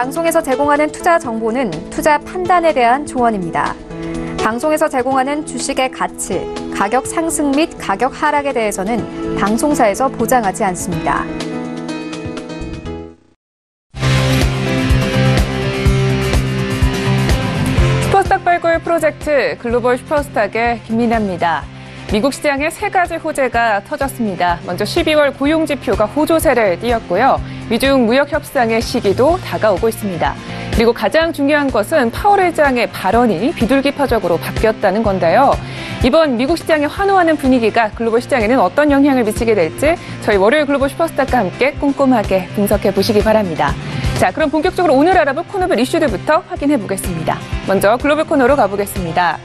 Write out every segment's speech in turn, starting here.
방송에서 제공하는 투자 정보는 투자 판단에 대한 조언입니다. 방송에서 제공하는 주식의 가치, 가격 상승 및 가격 하락에 대해서는 방송사에서 보장하지 않습니다. 슈퍼스탁 발굴 프로젝트 글로벌 슈퍼스탁의 김민아입니다. 미국 시장에 세 가지 호재가 터졌습니다. 먼저 12월 고용지표가 호조세를 띄었고요. 미중 무역 협상의 시기도 다가오고 있습니다. 그리고 가장 중요한 것은 파월 의장의 발언이 비둘기파적으로 바뀌었다는 건데요. 이번 미국 시장에 환호하는 분위기가 글로벌 시장에는 어떤 영향을 미치게 될지 저희 월요일 글로벌 슈퍼스탁과 함께 꼼꼼하게 분석해 보시기 바랍니다. 자, 그럼 본격적으로 오늘 알아볼 코너별 이슈들부터 확인해 보겠습니다. 먼저 글로벌 코너로 가보겠습니다.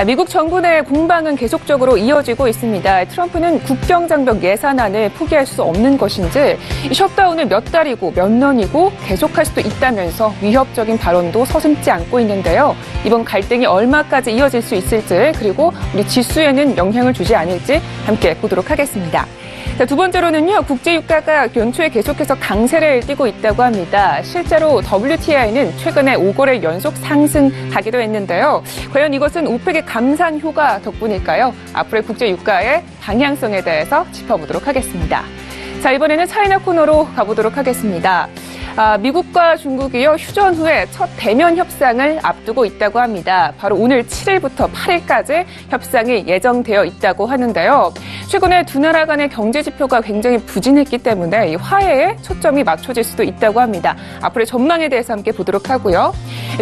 미국 정부 내 공방은 계속적으로 이어지고 있습니다. 트럼프는 국경장벽 예산안을 포기할 수 없는 것인지 셧다운을 몇 달이고 몇 년이고 계속할 수도 있다면서 위협적인 발언도 서슴지 않고 있는데요. 이번 갈등이 얼마까지 이어질 수 있을지 그리고 우리 지수에는 영향을 주지 않을지 함께 보도록 하겠습니다. 자, 두 번째로는요, 국제유가가 연초에 계속해서 강세를 띠고 있다고 합니다. 실제로 WTI는 최근에 5거래 연속 상승하기도 했는데요. 과연 이것은 오펙의 감산 효과 덕분일까요? 앞으로의 국제유가의 방향성에 대해서 짚어보도록 하겠습니다. 자, 이번에는 차이나 코너로 가보도록 하겠습니다. 미국과 중국이요, 휴전 후에 첫 대면 협상을 앞두고 있다고 합니다. 바로 오늘 7일부터 8일까지 협상이 예정되어 있다고 하는데요. 최근에 두 나라 간의 경제 지표가 굉장히 부진했기 때문에 이 화해에 초점이 맞춰질 수도 있다고 합니다. 앞으로의 전망에 대해서 함께 보도록 하고요.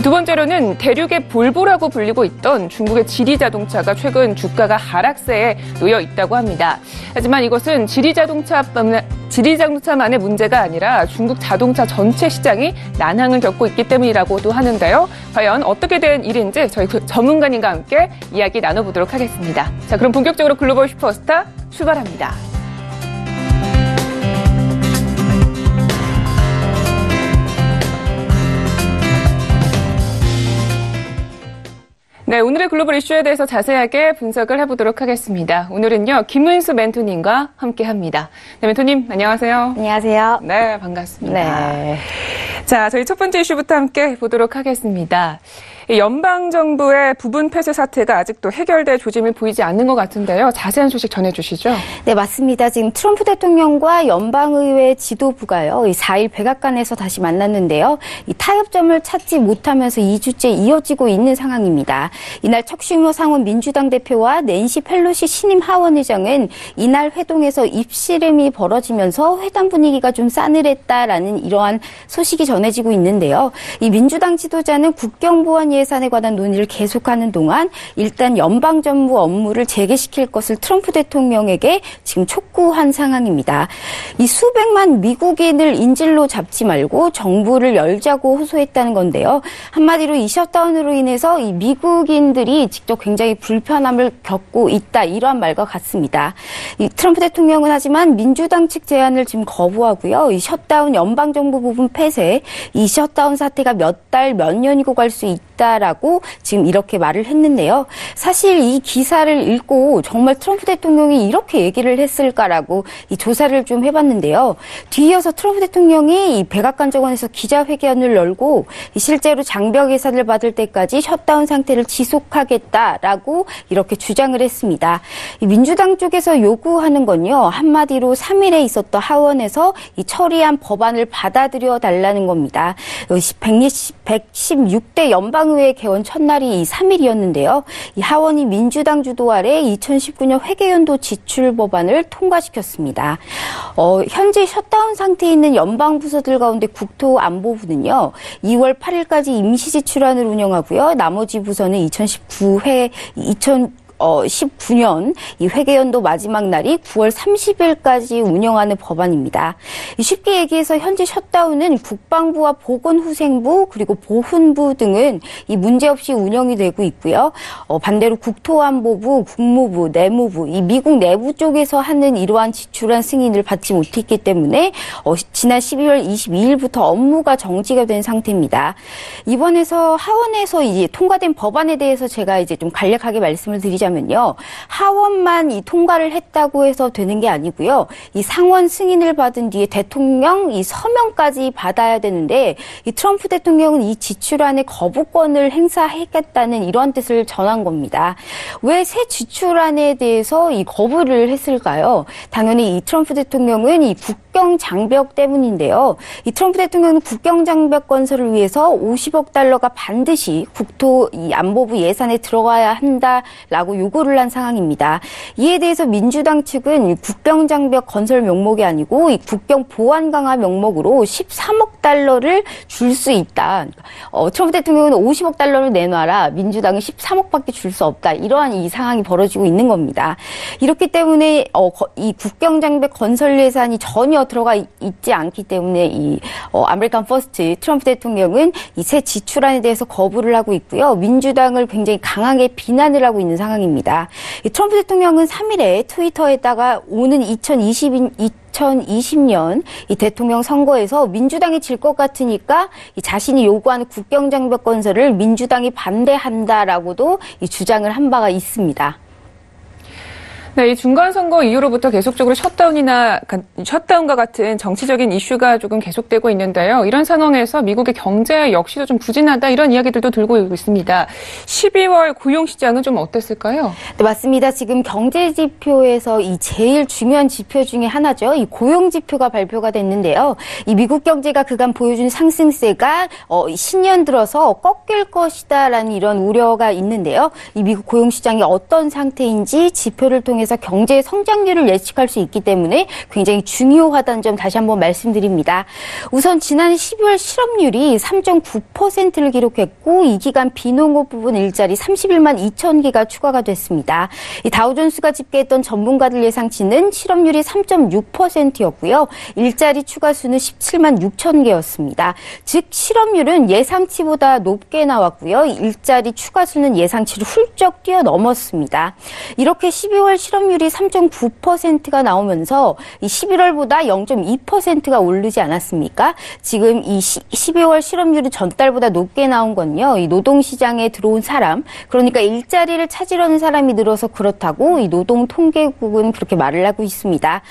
두 번째로는 대륙의 볼보라고 불리고 있던 중국의 지리자동차가 최근 주가가 하락세에 놓여 있다고 합니다. 하지만 이것은 지리자동차만의 문제가 아니라 중국 자동차 전체 시장이 난항을 겪고 있기 때문이라고도 하는데요. 과연 어떻게 된 일인지 저희 전문가님과 함께 이야기 나눠보도록 하겠습니다. 자, 그럼 본격적으로 글로벌 슈퍼스타 출발합니다. 네, 오늘의 글로벌 이슈에 대해서 자세하게 분석을 해보도록 하겠습니다. 오늘은요, 김은수 멘토님과 함께합니다. 네, 멘토님 안녕하세요. 안녕하세요. 네, 반갑습니다. 네. 자, 저희 첫 번째 이슈부터 함께 보도록 하겠습니다. 연방정부의 부분 폐쇄 사태가 아직도 해결될 조짐을 보이지 않는 것 같은데요. 자세한 소식 전해주시죠. 네, 맞습니다. 지금 트럼프 대통령과 연방의회 지도부가요, 이 4일 백악관에서 다시 만났는데요. 이 타협점을 찾지 못하면서 2주째 이어지고 있는 상황입니다. 이날 척 슈머 상원 민주당 대표와 낸시 펠로시 신임 하원의장은 이날 회동에서 입씨름이 벌어지면서 회담 분위기가 좀 싸늘했다라는 이러한 소식이 전해지고 있는데요. 이 민주당 지도자는 국경보안 예산에 관한 논의를 계속하는 동안 일단 연방정부 업무를 재개시킬 것을 트럼프 대통령에게 지금 촉구한 상황입니다. 이 수백만 미국인을 인질로 잡지 말고 정부를 열자고 호소했다는 건데요. 한마디로 이 셧다운으로 인해서 이 미국인들이 직접 굉장히 불편함을 겪고 있다, 이러한 말과 같습니다. 이 트럼프 대통령은 하지만 민주당 측 제안을 지금 거부하고요. 이 셧다운 연방정부 부분 폐쇄, 이 셧다운 사태가 몇 달, 몇 년이고 갈 수 있다라고 지금 이렇게 말을 했는데요. 사실 이 기사를 읽고 정말 트럼프 대통령이 이렇게 얘기를 했을까라고 이 조사를 좀 해봤는데요. 뒤이어서 트럼프 대통령이 이 백악관 정원에서 기자회견을 열고 실제로 장벽 예산을 받을 때까지 셧다운 상태를 지속하겠다라고 이렇게 주장을 했습니다. 이 민주당 쪽에서 요구하는 건요, 한마디로 3일에 있었던 하원에서 이 처리한 법안을 받아들여 달라는 겁니다. 116대 연방의회 개원 첫날이 이 3일이었는데요. 이 하원이 민주당 주도 아래 2019년 회계연도 지출 법안을 통과시켰습니다. 현재 셧다운 상태에 있는 연방 부서들 가운데 국토안보부는요, 2월 8일까지 임시 지출안을 운영하고요. 나머지 부서는 2019년 이 회계연도 마지막 날이 9월 30일까지 운영하는 법안입니다. 쉽게 얘기해서 현재 셧다운은 국방부와 보건후생부 그리고 보훈부 등은 이 문제없이 운영이 되고 있고요. 반대로 국토안보부, 국무부, 내무부, 이 미국 내부 쪽에서 하는 이러한 지출안 승인을 받지 못했기 때문에 지난 12월 22일부터 업무가 정지가 된 상태입니다. 이번에서 하원에서 이제 통과된 법안에 대해서 제가 이제 좀 간략하게 말씀을 드리자면 얘기하면요. 하원만 이 통과를 했다고 해서 되는 게 아니고요. 이 상원 승인을 받은 뒤에 대통령 이 서명까지 받아야 되는데 이 트럼프 대통령은 이 지출안에 거부권을 행사하겠다는 이러한 뜻을 전한 겁니다. 왜 새 지출안에 대해서 이 거부를 했을까요? 당연히 이 트럼프 대통령은 이 국경 장벽 때문인데요. 이 트럼프 대통령은 국경 장벽 건설을 위해서 50억 달러가 반드시 국토 이 안보부 예산에 들어가야 한다라고 요구를 한 상황입니다. 이에 대해서 민주당 측은 국경 장벽 건설 명목이 아니고 이 국경 보안 강화 명목으로 13억 달러를 줄 수 있다. 트럼프 대통령은 50억 달러를 내놔라. 민주당은 13억밖에 줄 수 없다. 이러한 이 상황이 벌어지고 있는 겁니다. 이렇기 때문에 이 국경 장벽 건설 예산이 전혀 들어가 있지 않기 때문에 이 아메리칸 퍼스트 트럼프 대통령은 이 새 지출안에 대해서 거부를 하고 있고요. 민주당을 굉장히 강하게 비난을 하고 있는 상황입니다. 이 트럼프 대통령은 3일에 트위터에다가 오는 2020년 이 대통령 선거에서 민주당이 질 것 같으니까 이 자신이 요구하는 국경 장벽 건설을 민주당이 반대한다라고도 이 주장을 한 바가 있습니다. 네, 이 중간선거 이후로부터 계속적으로 셧다운과 같은 정치적인 이슈가 조금 계속되고 있는데요. 이런 상황에서 미국의 경제 역시도 좀 부진하다 이런 이야기들도 들고 있습니다. 12월 고용시장은 좀 어땠을까요? 네, 맞습니다. 지금 경제 지표에서 이 제일 중요한 지표 중에 하나죠. 이 고용 지표가 발표가 됐는데요. 이 미국 경제가 그간 보여준 상승세가 신년 들어서 꺾일 것이다라는 이런 우려가 있는데요. 이 미국 고용시장이 어떤 상태인지 지표를 통해서 경제 성장률을 예측할 수 있기 때문에 굉장히 중요하다는 점 다시 한번 말씀드립니다. 우선 지난 12월 실업률이 3.9%를 기록했고 이 기간 비농업 부분 일자리 31만 2천 개가 추가가 됐습니다. 이 다우존스가 집계했던 전문가들 예상치는 실업률이 3.6%였고요. 일자리 추가 수는 17만 6천 개였습니다. 즉 실업률은 예상치보다 높게 나왔고요. 일자리 추가 수는 예상치를 훌쩍 뛰어넘었습니다. 이렇게 12월 실업률이 3.9%가 나오면서 이 11월보다 0.2%가 오르지 않았습니까? 지금 이 12월 실업률이 전달보다 높게 나온 건요. 이 노동시장에 들어온 사람, 그러니까 일자리를 찾으려는 사람이 늘어서 그렇다고 이 노동통계국은 그렇게 말을 하고 있습니다.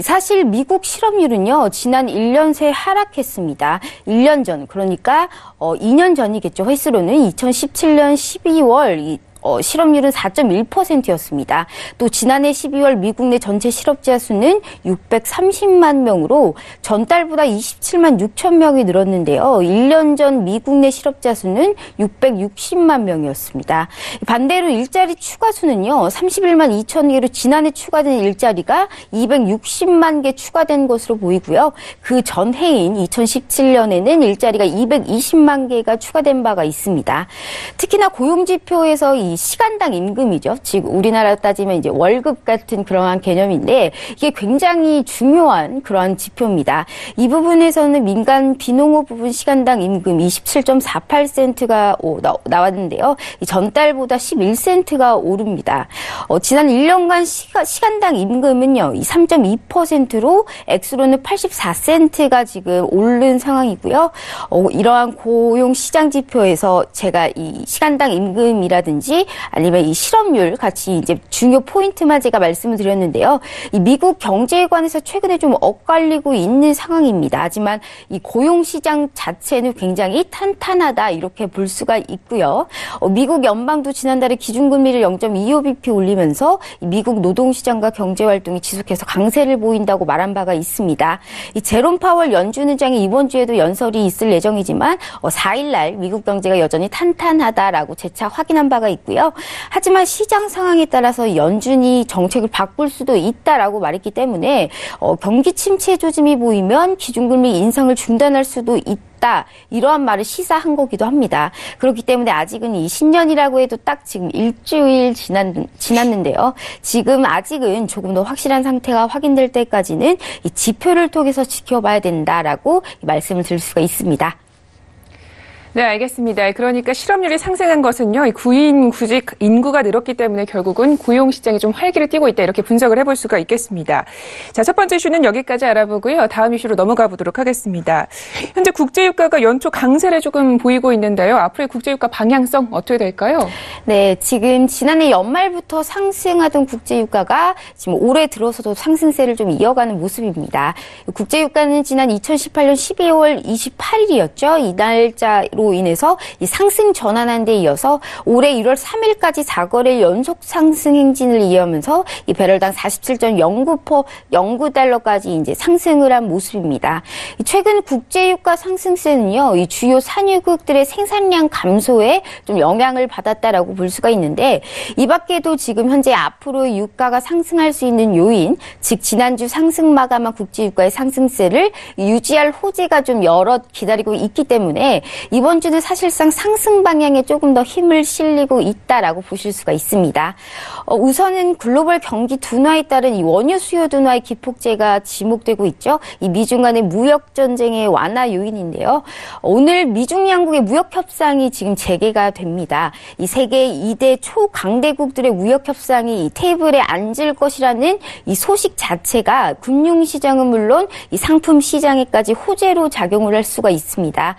사실 미국 실업률은요. 지난 1년 새 하락했습니다. 1년 전, 그러니까 2년 전이겠죠. 횟수로는 2017년 12월 실업률은 4.1%였습니다. 또 지난해 12월 미국 내 전체 실업자 수는 630만 명으로 전달보다 27만 6천 명이 늘었는데요. 1년 전 미국 내 실업자 수는 660만 명이었습니다. 반대로 일자리 추가 수는요. 31만 2천 개로 지난해 추가된 일자리가 260만 개 추가된 것으로 보이고요. 그 전해인 2017년에는 일자리가 220만 개가 추가된 바가 있습니다. 특히나 고용지표에서 이 시간당 임금이죠. 즉 우리나라 따지면 이제 월급 같은 그러한 개념인데 이게 굉장히 중요한 그러한 지표입니다. 이 부분에서는 민간 비농업 부분 시간당 임금 27.48센트가 나왔는데요. 이 전달보다 11센트가 오릅니다. 지난 1년간 시간당 임금은요. 이 3.2%로 액수로는 84센트가 지금 오른 상황이고요. 이러한 고용 시장 지표에서 제가 이 시간당 임금이라든지 아니면 이 실업률 같이 이제 중요 포인트만 제가 말씀을 드렸는데요. 이 미국 경제에 관해서 최근에 좀 엇갈리고 있는 상황입니다. 하지만 이 고용 시장 자체는 굉장히 탄탄하다 이렇게 볼 수가 있고요. 미국 연방도 지난달에 기준금리를 0.25bp 올리면서 미국 노동시장과 경제활동이 지속해서 강세를 보인다고 말한 바가 있습니다. 이 제롬 파월 연준 의장이 이번 주에도 연설이 있을 예정이지만 4일날 미국 경제가 여전히 탄탄하다라고 재차 확인한 바가 있고요. 하지만 시장 상황에 따라서 연준이 정책을 바꿀 수도 있다라고 말했기 때문에 경기 침체 조짐이 보이면 기준금리 인상을 중단할 수도 있다. 이러한 말을 시사한 거기도 합니다. 그렇기 때문에 아직은 이 신년이라고 해도 딱 지금 일주일 지났는데요. 지금 아직은 조금 더 확실한 상태가 확인될 때까지는 이 지표를 통해서 지켜봐야 된다라고 말씀을 드릴 수가 있습니다. 네, 알겠습니다. 그러니까 실업률이 상승한 것은요, 이 구인 구직 인구가 늘었기 때문에 결국은 고용 시장이 좀 활기를 띠고 있다, 이렇게 분석을 해볼 수가 있겠습니다. 자, 첫 번째 이슈는 여기까지 알아보고요. 다음 이슈로 넘어가 보도록 하겠습니다. 현재 국제유가가 연초 강세를 조금 보이고 있는데요. 앞으로의 국제유가 방향성 어떻게 될까요? 네, 지금 지난해 연말부터 상승하던 국제유가가 지금 올해 들어서도 상승세를 좀 이어가는 모습입니다. 국제유가는 지난 2018년 12월 28일이었죠. 이 날짜로 인해서 이 상승 전환한 데 이어서 올해 1월 3일까지 4거래일 연속 상승 행진을 이어가면서 이 배럴당 47.09달러까지 이제 상승을 한 모습입니다. 최근 국제유가 상승세는요, 이 주요 산유국들의 생산량 감소에 좀 영향을 받았다라고 볼 수가 있는데, 이 밖에도 지금 현재 앞으로 유가가 상승할 수 있는 요인, 즉 지난주 상승 마감한 국제유가의 상승세를 유지할 호재가 좀 여러 기다리고 있기 때문에 이번 주는 사실상 상승 방향에 조금 더 힘을 실리고 있다라고 보실 수가 있습니다. 우선은 글로벌 경기 둔화에 따른 이 원유 수요 둔화의 기폭제가 지목되고 있죠. 이 미중 간의 무역 전쟁의 완화 요인인데요. 오늘 미중 양국의 무역 협상이 지금 재개가 됩니다. 이 세계 2대 초강대국들의 무역 협상이 이 테이블에 앉을 것이라는 이 소식 자체가 금융 시장은 물론 이 상품 시장에까지 호재로 작용을 할 수가 있습니다.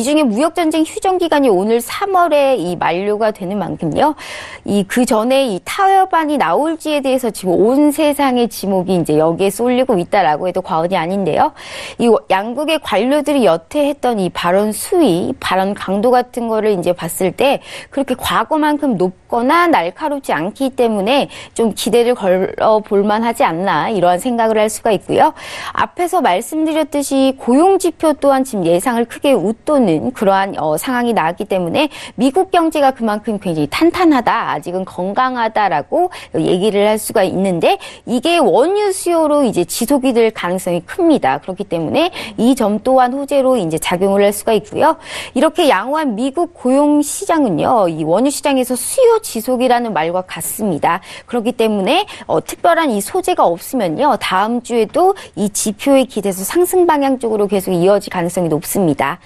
미중의 무역 전쟁 휴전 기간이 오늘 3월에 이 만료가 되는 만큼요. 그 전에 이 타협안이 나올지에 대해서 지금 온 세상의 지목이 이제 여기에 쏠리고 있다라고 해도 과언이 아닌데요. 이 양국의 관료들이 여태 했던 이 발언 수위, 발언 강도 같은 거를 이제 봤을 때 그렇게 과거만큼 높거나 날카롭지 않기 때문에 좀 기대를 걸어 볼 만하지 않나, 이러한 생각을 할 수가 있고요. 앞에서 말씀드렸듯이 고용 지표 또한 지금 예상을 크게 웃도는 그러한 상황이 나왔기 때문에 미국 경제가 그만큼 굉장히 탄탄하다, 아직은 건강하다라고 얘기를 할 수가 있는데, 이게 원유 수요로 이제 지속이 될 가능성이 큽니다. 그렇기 때문에 이 점 또한 호재로 이제 작용을 할 수가 있고요. 이렇게 양호한 미국 고용 시장은요, 이 원유 시장에서 수요 지속이라는 말과 같습니다. 그렇기 때문에 특별한 이 소재가 없으면요, 다음 주에도 이 지표에 기대서 상승 방향 쪽으로 계속 이어질 가능성이 높습니다.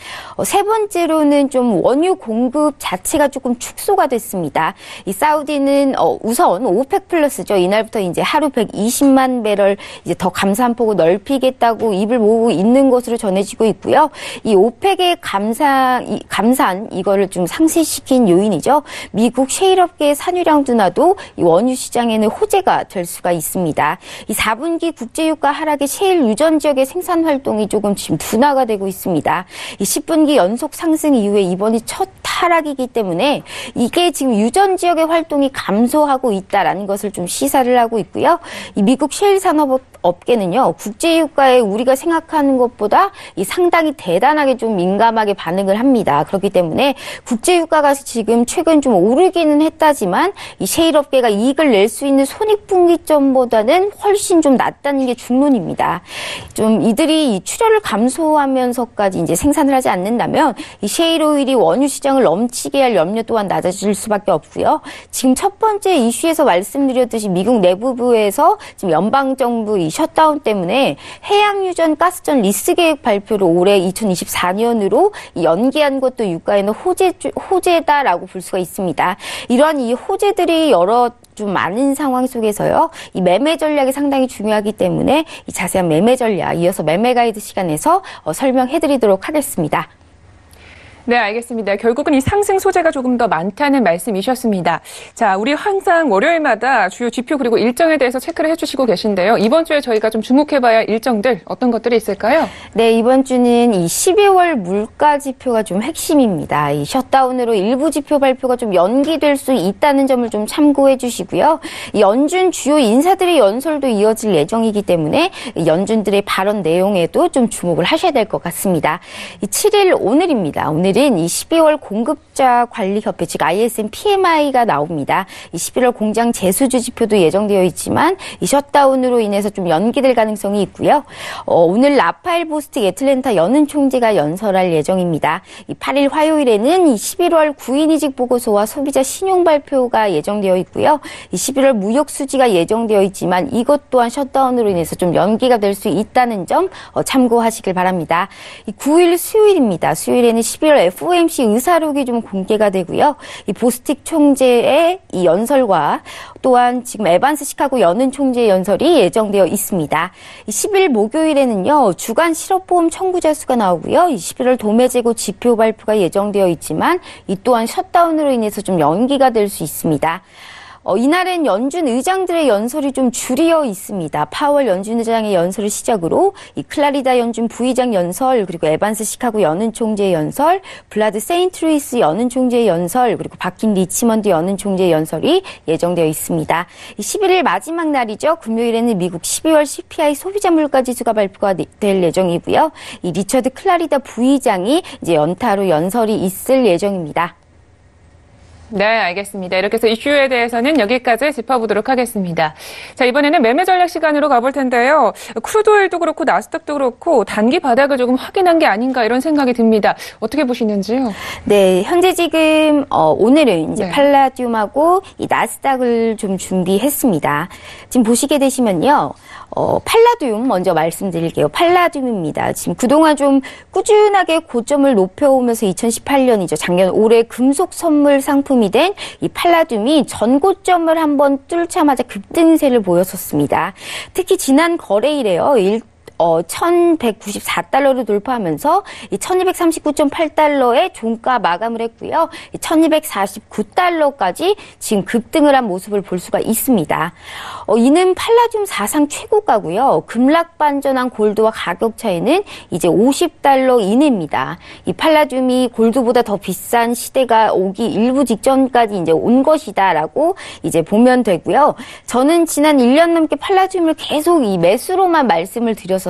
세 번째로는 좀 원유 공급 자체가 조금 축소가 됐습니다. 이 사우디는 우선 오펙 플러스죠. 이날부터 이제 하루 120만 배럴 이제 더 감산 폭을 넓히겠다고 입을 모으고 있는 것으로 전해지고 있고요. 이 오펙의 감산 이거를 좀 상쇄시킨 요인이죠. 미국 셰일업계의 산유량 둔화도 이 원유 시장에는 호재가 될 수가 있습니다. 이 4분기 국제유가 하락에 셰일 유전 지역의 생산 활동이 조금 지금 둔화가 되고 있습니다. 이 10분기 연속 상승 이후에 이번이 첫 하락이기 때문에 이게 지금 유전 지역의 활동이 감소하고 있다라는 것을 좀 시사를 하고 있고요. 이 미국 셰일 산업업계는요, 국제유가에 우리가 생각하는 것보다 이 상당히 대단하게 좀 민감하게 반응을 합니다. 그렇기 때문에 국제유가가 지금 최근 좀 오르기는 했다지만 이 셰일업계가 이익을 낼 수 있는 손익분기점보다는 훨씬 좀 낮다는 게 중론입니다. 좀 이들이 이 출혈을 감소하면서까지 이제 생산을 하지 않는다면 이 셰일 오일이 원유 시장을 넘치게 할 염려 또한 낮아질 수밖에 없고요. 지금 첫 번째 이슈에서 말씀드렸듯이 미국 내부부에서 지금 연방정부 이 셧다운 때문에 해양유전 가스전 리스 계획 발표를 올해 2024년으로 연기한 것도 유가에는 호재다라고 볼 수가 있습니다. 이러한 이 호재들이 여러 좀 많은 상황 속에서요, 이 매매 전략이 상당히 중요하기 때문에 이 자세한 매매 전략 이어서 매매 가이드 시간에서 설명해드리도록 하겠습니다. 네, 알겠습니다. 결국은 이 상승 소재가 조금 더 많다는 말씀이셨습니다. 자, 우리 항상 월요일마다 주요 지표 그리고 일정에 대해서 체크를 해주시고 계신데요. 이번 주에 저희가 좀 주목해봐야 할 일정들 어떤 것들이 있을까요? 네, 이번 주는 이 12월 물가 지표가 좀 핵심입니다. 이 셧다운으로 일부 지표 발표가 좀 연기될 수 있다는 점을 좀 참고해 주시고요. 이 연준 주요 인사들의 연설도 이어질 예정이기 때문에 연준들의 발언 내용에도 좀 주목을 하셔야 될 것 같습니다. 이 7일 오늘입니다. 오늘은 이 12월 공급자 관리 협회 즉 ISM PMI가 나옵니다. 이 11월 공장 재수주 지표도 예정되어 있지만 이 셧다운으로 인해서 좀 연기될 가능성이 있고요. 오늘 라파엘 보스틱 애틀랜타 연은 총재가 연설할 예정입니다. 이 8일 화요일에는 이 11월 구인이직 보고서와 소비자 신용 발표가 예정되어 있고요. 이 11월 무역 수지가 예정되어 있지만 이것 또한 셧다운으로 인해서 좀 연기가 될 수 있다는 점 참고하시길 바랍니다. 이 9일 수요일입니다. 수요일에는 11월 FOMC 의사록이 좀 공개가 되고요. 이 보스틱 총재의 이 연설과 또한 지금 에반스 시카고 연은 총재의 연설이 예정되어 있습니다. 10일 목요일에는요, 주간 실업보험 청구자 수가 나오고요. 11월 도매재고 지표 발표가 예정되어 있지만 이 또한 셧다운으로 인해서 좀 연기가 될 수 있습니다. 이날은 연준 의장들의 연설이 좀 줄이어 있습니다. 파월 연준 의장의 연설을 시작으로 이 클라리다 연준 부의장 연설, 그리고 에반스 시카고 연은 총재의 연설, 블라드 세인트루이스 연은 총재의 연설, 그리고 바킨 리치먼드 연은 총재의 연설이 예정되어 있습니다. 11일 마지막 날이죠. 금요일에는 미국 12월 CPI 소비자 물가 지수가 발표가 될 예정이고요. 이 리처드 클라리다 부의장이 이제 연타로 연설이 있을 예정입니다. 네, 알겠습니다. 이렇게 해서 이슈에 대해서는 여기까지 짚어보도록 하겠습니다. 자, 이번에는 매매 전략 시간으로 가볼 텐데요. 크루드오일도 그렇고 나스닥도 그렇고 단기 바닥을 조금 확인한 게 아닌가 이런 생각이 듭니다. 어떻게 보시는지요? 네, 현재 지금 오늘은 이제 네. 팔라듐하고 이 나스닥을 좀 준비했습니다. 지금 보시게 되시면요. 팔라듐 먼저 말씀드릴게요. 팔라듐입니다. 지금 그동안 좀 꾸준하게 고점을 높여오면서 2018년이죠. 작년 올해 금속 선물 상품이 된 이 팔라듐이 전고점을 한번 뚫자마자 급등세를 보였었습니다. 특히 지난 거래일에요. 1,194달러를 돌파하면서 이 1,239.8달러의 종가 마감을 했고요. 1,249달러까지 지금 급등을 한 모습을 볼 수가 있습니다. 이는 팔라듐 사상 최고가고요. 급락 반전한 골드와 가격 차이는 이제 50달러 이내입니다. 이 팔라듐이 골드보다 더 비싼 시대가 오기 일부 직전까지 이제 온 것이다라고 이제 보면 되고요. 저는 지난 1년 넘게 팔라듐을 계속 이 매수로만 말씀을 드렸었습니다.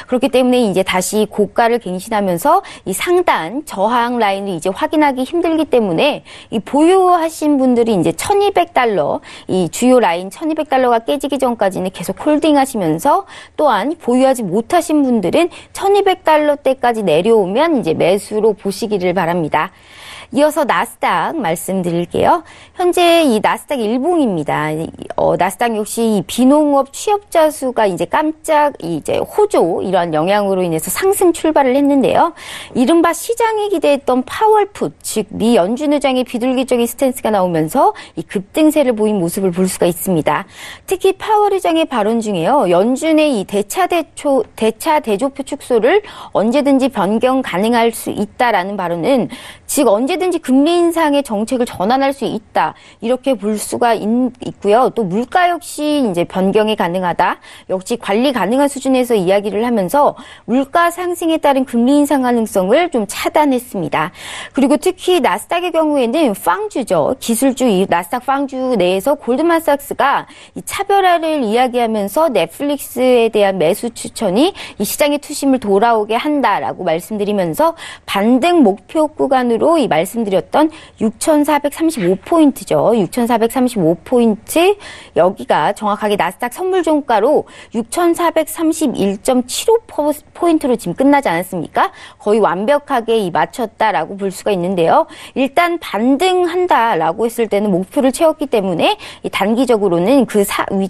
그렇기 때문에 이제 다시 고가를 갱신하면서 이 상단 저항 라인을 이제 확인하기 힘들기 때문에 이 보유하신 분들이 이제 1,200달러 이 주요 라인 1,200달러가 깨지기 전까지는 계속 홀딩하시면서 또한 보유하지 못하신 분들은 1,200달러대까지 내려오면 이제 매수로 보시기를 바랍니다. 이어서 나스닥 말씀드릴게요. 현재 이 나스닥 일봉입니다. 나스닥 역시 이 비농업 취업자 수가 이제 깜짝 이제 호조 이러한 영향으로 인해서 상승 출발을 했는데요. 이른바 시장이 기대했던 파월풋, 즉 미 연준 의장의 비둘기적인 스탠스가 나오면서 이 급등세를 보인 모습을 볼 수가 있습니다. 특히 파월 의장의 발언 중에요. 연준의 이 대차 대조표 축소를 언제든지 변경 가능할 수 있다라는 발언은 즉 언제든지 금리 인상의 정책을 전환할 수 있다. 이렇게 볼 수가 있고요. 또 물가 역시 이제 변경이 가능하다. 역시 관리 가능한 수준에서 이야기를 하면서 물가 상승에 따른 금리 인상 가능성을 좀 차단했습니다. 그리고 특히 나스닥의 경우에는 팡주죠. 기술주 이 나스닥 팡주 내에서 골드만삭스가 이 차별화를 이야기하면서 넷플릭스에 대한 매수 추천이 이 시장의 투심을 돌아오게 한다라고 말씀드리면서 반등 목표 구간으로 이 말씀드렸던 6,435포인트죠. 6,435포인트 여기가 정확하게 나스닥 선물 종가로 6,431.75포인트로 지금 끝나지 않았습니까? 거의 완벽하게 이 맞췄다라고 볼 수가 있는데요. 일단 반등한다라고 했을 때는 목표를 채웠기 때문에 이 단기적으로는 그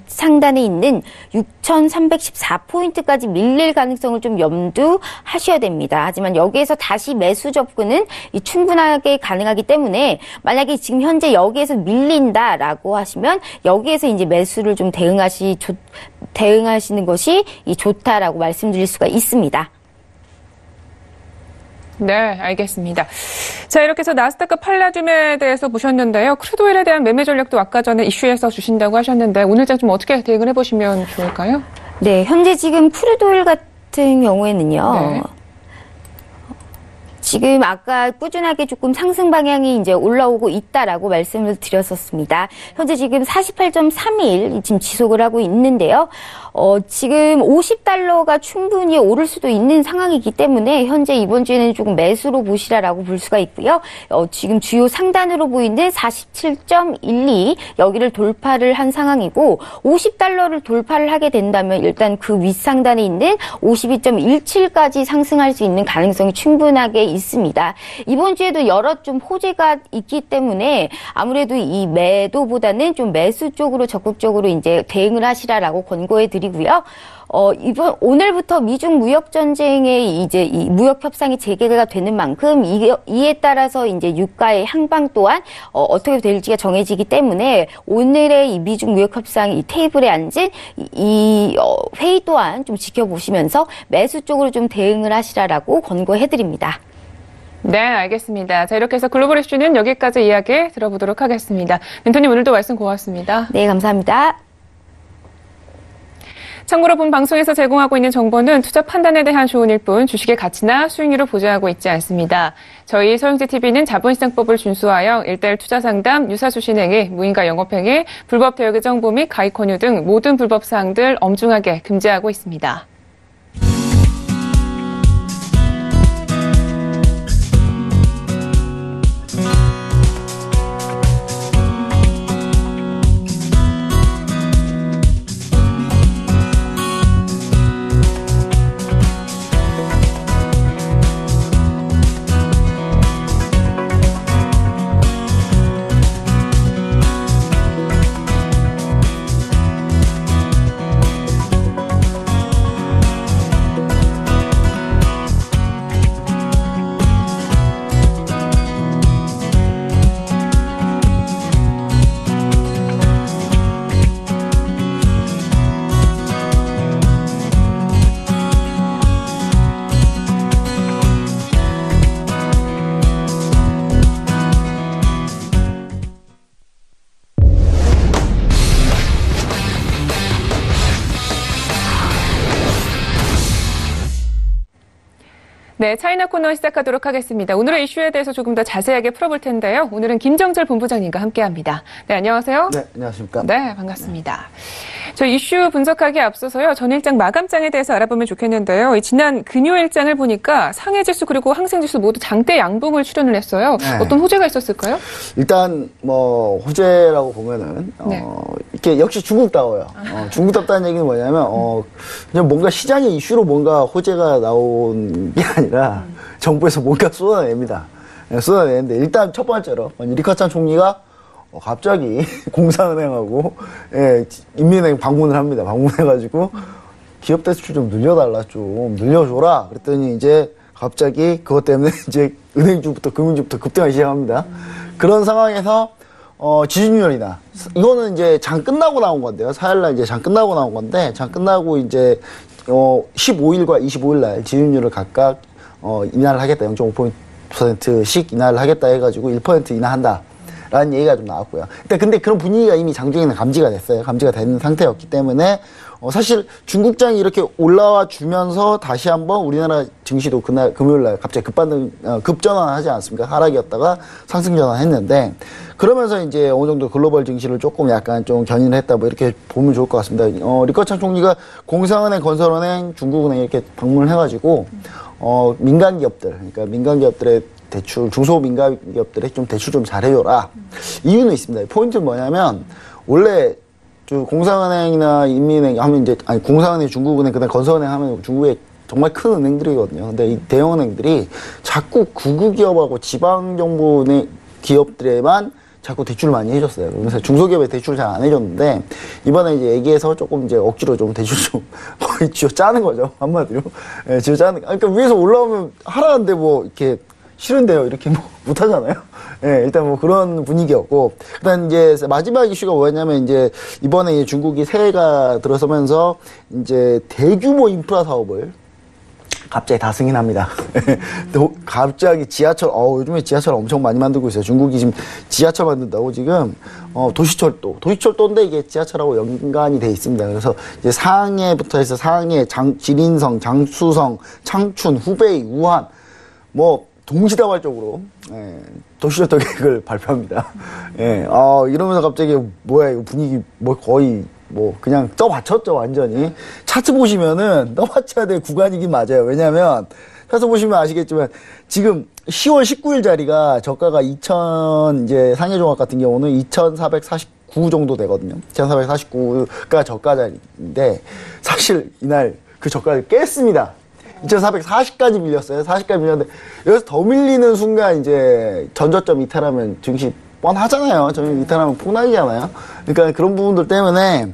상단에 있는 6,314포인트까지 밀릴 가능성을 좀 염두하셔야 됩니다. 하지만 여기에서 다시 매수 접근은 충분하게 가능하기 때문에 만약에 지금 현재 여기에서 밀린다라고 하시면 여기에서 이제 매수를 좀 대응하시는 것이 좋다라고 말씀드릴 수가 있습니다. 네, 알겠습니다. 자, 이렇게 해서 나스닥과 팔라듐에 대해서 보셨는데요. 크루드오일에 대한 매매 전략도 아까 전에 이슈에서 주신다고 하셨는데 오늘장 좀 어떻게 대응을 해보시면 좋을까요? 네, 현재 지금 크루드오일 같은 경우에는요. 네. 지금 아까 꾸준하게 조금 상승 방향이 이제 올라오고 있다라고 말씀을 드렸었습니다. 현재 지금 48.31 지금 지속을 하고 있는데요. 지금 50달러가 충분히 오를 수도 있는 상황이기 때문에 현재 이번 주에는 조금 매수로 보시라라고 볼 수가 있고요. 지금 주요 상단으로 보이는 47.12 여기를 돌파를 한 상황이고 50달러를 돌파를 하게 된다면 일단 그 윗상단에 있는 52.17까지 상승할 수 있는 가능성이 충분하게 있습니다. 이번 주에도 여러 좀 호재가 있기 때문에 아무래도 이 매도보다는 좀 매수 쪽으로 적극적으로 이제 대응을 하시라라고 권고해 드리고요. 오늘부터 미중 무역 전쟁의 이제 이 무역 협상이 재개가 되는 만큼 이에 따라서 이제 유가의 향방 또한 어떻게 될지가 정해지기 때문에 오늘의 이 미중 무역 협상 이 테이블에 앉은 이 회의 또한 좀 지켜보시면서 매수 쪽으로 좀 대응을 하시라라고 권고해드립니다. 네, 알겠습니다. 자, 이렇게 해서 글로벌 이슈는 여기까지 이야기 들어보도록 하겠습니다. 멘토님 오늘도 말씀 고맙습니다. 네, 감사합니다. 참고로 본 방송에서 제공하고 있는 정보는 투자 판단에 대한 조언일 뿐 주식의 가치나 수익률을 보장하고 있지 않습니다. 저희 서영지TV는 자본시장법을 준수하여 1:1 투자 상담, 유사주신행위, 무인가 영업행위, 불법 대여 정보 및 가입 권유 등 모든 불법 사항들 엄중하게 금지하고 있습니다. 네, 차이나 코너 시작하도록 하겠습니다. 오늘의 이슈에 대해서 조금 더 자세하게 풀어볼 텐데요. 오늘은 김정철 본부장님과 함께합니다. 네, 안녕하세요. 네, 안녕하십니까. 네, 반갑습니다. 저 이슈 분석하기 앞서서요. 전일장 마감장에 대해서 알아보면 좋겠는데요. 지난 금요일장을 보니까 상해지수 그리고 항생지수 모두 장대 양봉을 출현을 했어요. 네. 어떤 호재가 있었을까요? 일단 뭐 호재라고 보면은 네. 이렇게 역시 중국다워요. 중국답다는 얘기는 뭐냐면 그냥 뭔가 시장의 이슈로 뭔가 호재가 나온 게 아니라 정부에서 뭔가 쏟아냅니다. 네, 쏟아내는데 일단 첫 번째로 리커창 총리가 갑자기 공사은행하고 인민은행 방문을 합니다. 방문해가지고 기업 대출 좀 늘려달라, 좀 늘려줘라. 그랬더니 이제 갑자기 그것 때문에 이제 은행주부터 금융주부터 급등하기 시작합니다. 그런 상황에서 지준율이나 이거는 이제 장 끝나고 나온 건데요. 4일날 이제 장 끝나고 나온 건데 장 끝나고 이제 15일과 25일날 지준율을 각각 인하를 하겠다. 0.5%씩 인하를 하겠다 해가지고 1% 인하한다. 라는 얘기가 좀 나왔고요. 일단 근데 그런 분위기가 이미 장중에는 감지가 됐어요. 감지가 된 상태였기 때문에 사실 중국장이 이렇게 올라와 주면서 다시 한번 우리나라 증시도 그날 금요일날 갑자기 급반등 급전환하지 않습니까? 하락이었다가 상승 전환했는데 그러면서 이제 어느 정도 글로벌 증시를 조금 약간 좀 견인을 했다 뭐 이렇게 보면 좋을 것 같습니다. 리커창 총리가 공상은행, 건설은행, 중국은행 이렇게 방문을 해가지고 민간 기업들, 그러니까 민간 기업들의 대출, 중소민간기업들에 좀 대출 좀 잘해줘라. 이유는 있습니다. 포인트는 뭐냐면, 원래, 공상은행이나 인민은행 하면 이제, 아니, 공상은행, 중국은행, 그 다음 건설은행 하면 중국의 정말 큰 은행들이거든요. 근데 이 대형은행들이 자꾸 구구기업하고 지방정부은행 기업들에만 자꾸 대출을 많이 해줬어요. 그래서 중소기업에 대출을 잘 안 해줬는데, 이번에 이제 얘기해서 조금 이제 억지로 좀 대출 좀 거의 쥐어 짜는 거죠. 한마디로. 예, 쥐어 짜는, 그러니까 위에서 올라오면 하라는데 뭐, 이렇게, 싫은데요. 이렇게 뭐 못하잖아요. 예, 일단 뭐 그런 분위기였고. 그다음 이제 마지막 이슈가 뭐였냐면 이제 이번에 이제 중국이 새해가 들어서면서 이제 대규모 인프라 사업을 갑자기 다 승인합니다. 갑자기 지하철, 요즘에 지하철 엄청 많이 만들고 있어요. 중국이 지금 지하철 만든다고 지금, 도시철도인데 이게 지하철하고 연관이 돼 있습니다. 그래서 이제 상해부터 해서 상해, 지린성, 장수성, 창춘, 후베이, 우한, 뭐, 동시다발적으로 도시철도 계획을 발표합니다. 이러면서 갑자기 뭐야 이거 분위기 뭐 거의 뭐 그냥 떠받쳤죠 완전히. 차트 보시면은 떠받쳐야 될 구간이긴 맞아요. 왜냐하면 차트 보시면 아시겠지만 지금 10월 19일 자리가 저가가 이제 상해종합 같은 경우는 2,449 정도 되거든요. 2,449가 저가 자리인데 사실 이날 그 저가를 깼습니다. 2,440까지 밀렸어요. 40까지 밀렸는데, 여기서 더 밀리는 순간, 이제, 전저점 이탈하면 증시 뻔하잖아요. 전저점 이탈하면 폭락이잖아요. 그러니까 그런 부분들 때문에,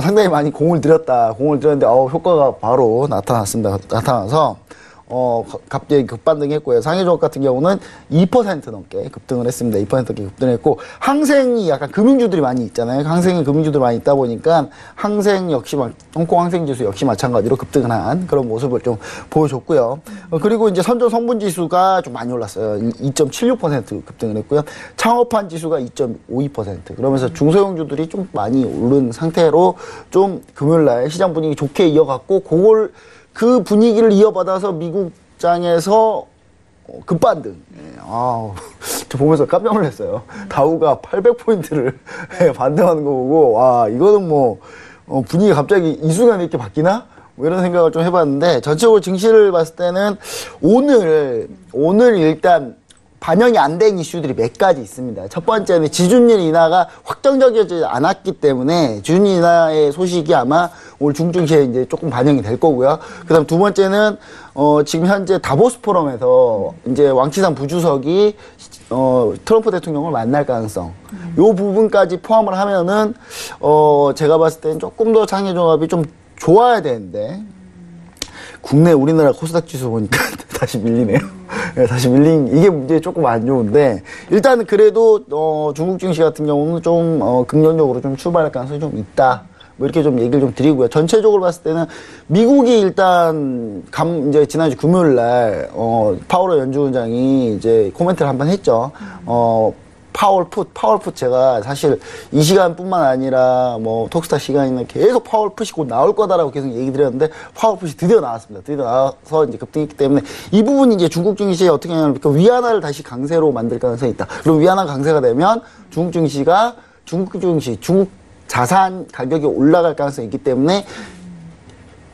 상당히 많이 공을 들였는데, 효과가 바로 나타나서, 갑자기 급반등했고요. 상해종합 같은 경우는 2% 넘게 급등을 했습니다. 2% 넘게 급등했고, 항생이 약간 금융주들이 많이 있잖아요. 항생이 금융주들이 많이 있다 보니까, 항생 역시, 홍콩 항생지수 역시 마찬가지로 급등을 한 그런 모습을 좀 보여줬고요. 그리고 이제 선조 성분지수가 좀 많이 올랐어요. 2.76% 급등을 했고요. 창업한 지수가 2.52%. 그러면서 중소형주들이 좀 많이 오른 상태로 좀 금요일날 시장 분위기 좋게 이어갔고, 그 분위기를 이어받아서 미국장에서 급반등. 저 보면서 깜짝 놀랐어요. 다우가 800포인트를 반등하는 거 보고, 이거는 분위기가 갑자기 이 순간에 이렇게 바뀌나? 이런 생각을 좀 해봤는데, 전체적으로 증시를 봤을 때는 오늘 일단 반영이 안 된 이슈들이 몇 가지 있습니다. 첫 번째는 지준율 인하가 확정적이지 않았기 때문에 지준율 인하의 소식이 아마 오늘 중증시에 이제 조금 반영이 될 거고요. 그다음 두 번째는 지금 현재 다보스 포럼에서 이제 왕치산 부주석이 트럼프 대통령을 만날 가능성. 요 부분까지 포함을 하면은 제가 봤을 때는 조금 더 상해종합이 좀 좋아야 되는데. 우리나라 코스닥 지수 보니까 다시 밀리네요. 다시 이게 문제 조금 안 좋은데, 일단 그래도, 중국 증시 같은 경우는 좀, 긍정적으로 좀 출발할 가능성이 좀 있다. 이렇게 좀 얘기를 좀 드리고요. 전체적으로 봤을 때는 미국이 일단, 이제 지난주 금요일 날, 파월 연준의장이 이제 코멘트를 한번 했죠. 파월풋 제가 사실 이 시간뿐만 아니라 톡스타 시간이나 계속 파월풋이 곧 나올 거다라고 계속 얘기 드렸는데 파월풋이 드디어 나왔습니다. 드디어 나와서 이제 급등했기 때문에 이 부분이 이제 중국 증시에 어떻게 하냐면 위안화를 다시 강세로 만들 가능성이 있다. 그럼 위안화 강세가 되면 중국 자산 가격이 올라갈 가능성이 있기 때문에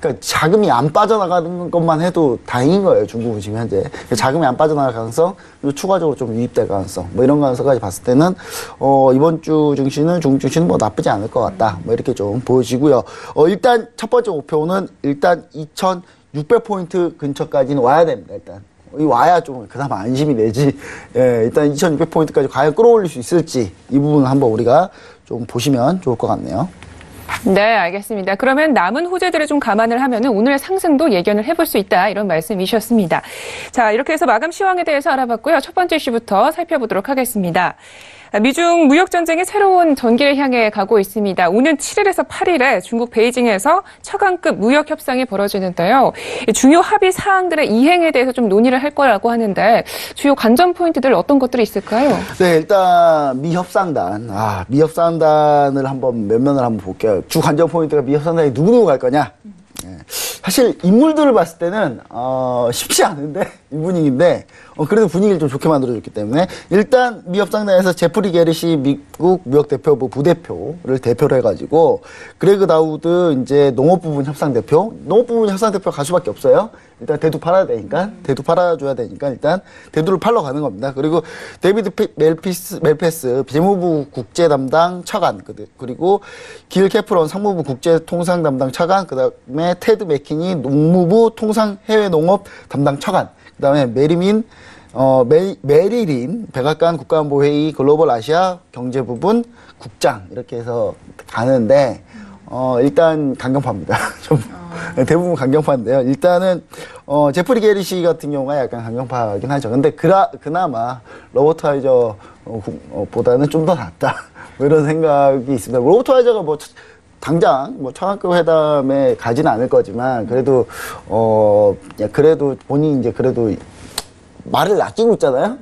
그러니까 자금이 안 빠져나가는 것만 해도 다행인 거예요. 중국은 지금 현재. 자금이 안 빠져나갈 가능성, 그리고 추가적으로 좀 유입될 가능성, 이런 가능성까지 봤을 때는 이번 주 증시는 중국 증시는 나쁘지 않을 것 같다. 이렇게 좀 보여지고요. 일단 첫 번째 목표는 일단 2,600포인트 근처까지는 와야 됩니다. 일단. 와야 좀 그나마 안심이 되지. 일단 2,600포인트까지 과연 끌어올릴 수 있을지 이 부분 한번 우리가 좀 보시면 좋을 것 같네요. 네, 알겠습니다. 그러면 남은 호재들을 좀 감안을 하면은 오늘의 상승도 예견을 해볼 수 있다, 이런 말씀이셨습니다. 자, 이렇게 해서 마감 시황에 대해서 알아봤고요. 첫 번째 이슈부터 살펴보도록 하겠습니다. 미중 무역전쟁이 새로운 전개를 향해 가고 있습니다. 오는 7일에서 8일에 중국 베이징에서 최강급 무역협상이 벌어지는데요. 중요 합의 사항들의 이행에 대해서 좀 논의를 할 거라고 하는데 주요 관전 포인트들 어떤 것들이 있을까요? 네, 일단 미협상단. 미협상단을 몇 면을 한번 볼게요. 주 관전 포인트가 미협상단이 누구누구 갈 거냐? 사실 인물들을 봤을 때는 쉽지 않은데 이 분위기인데 그래도 분위기를 좀 좋게 만들어줬기 때문에 일단 미협상단에서 제프리 게릿이 미국 무역대표부 부대표를 대표로 해가지고 그레그 다우드 이제 농업부분 협상대표 갈 수밖에 없어요. 일단 대두 팔아야 되니까 대두 팔아줘야 되니까 일단 대두를 팔러 가는 겁니다. 그리고 데이비드 멜페스 재무부 국제 담당 차관 그리고 길 캐프런 상무부 국제 통상 담당 차관 그다음에 테드 맥키니 농무부 통상 해외 농업 담당 차관 그다음에 메리린 백악관 국가안보회의 글로벌 아시아 경제부분 국장 이렇게 해서 가는데 일단 강경파입니다. 대부분 강경파인데요. 일단은 제프리 게릿이 같은 경우가 약간 강경파긴 하죠. 근데 그나마 로버트 하이저 보다는 좀 더 낫다. 이런 생각이 있습니다. 로버트 하이저가 당장 차관급 회담에 가지는 않을 거지만 그래도 본인이 이제 그래도 말을 아끼고 있잖아요.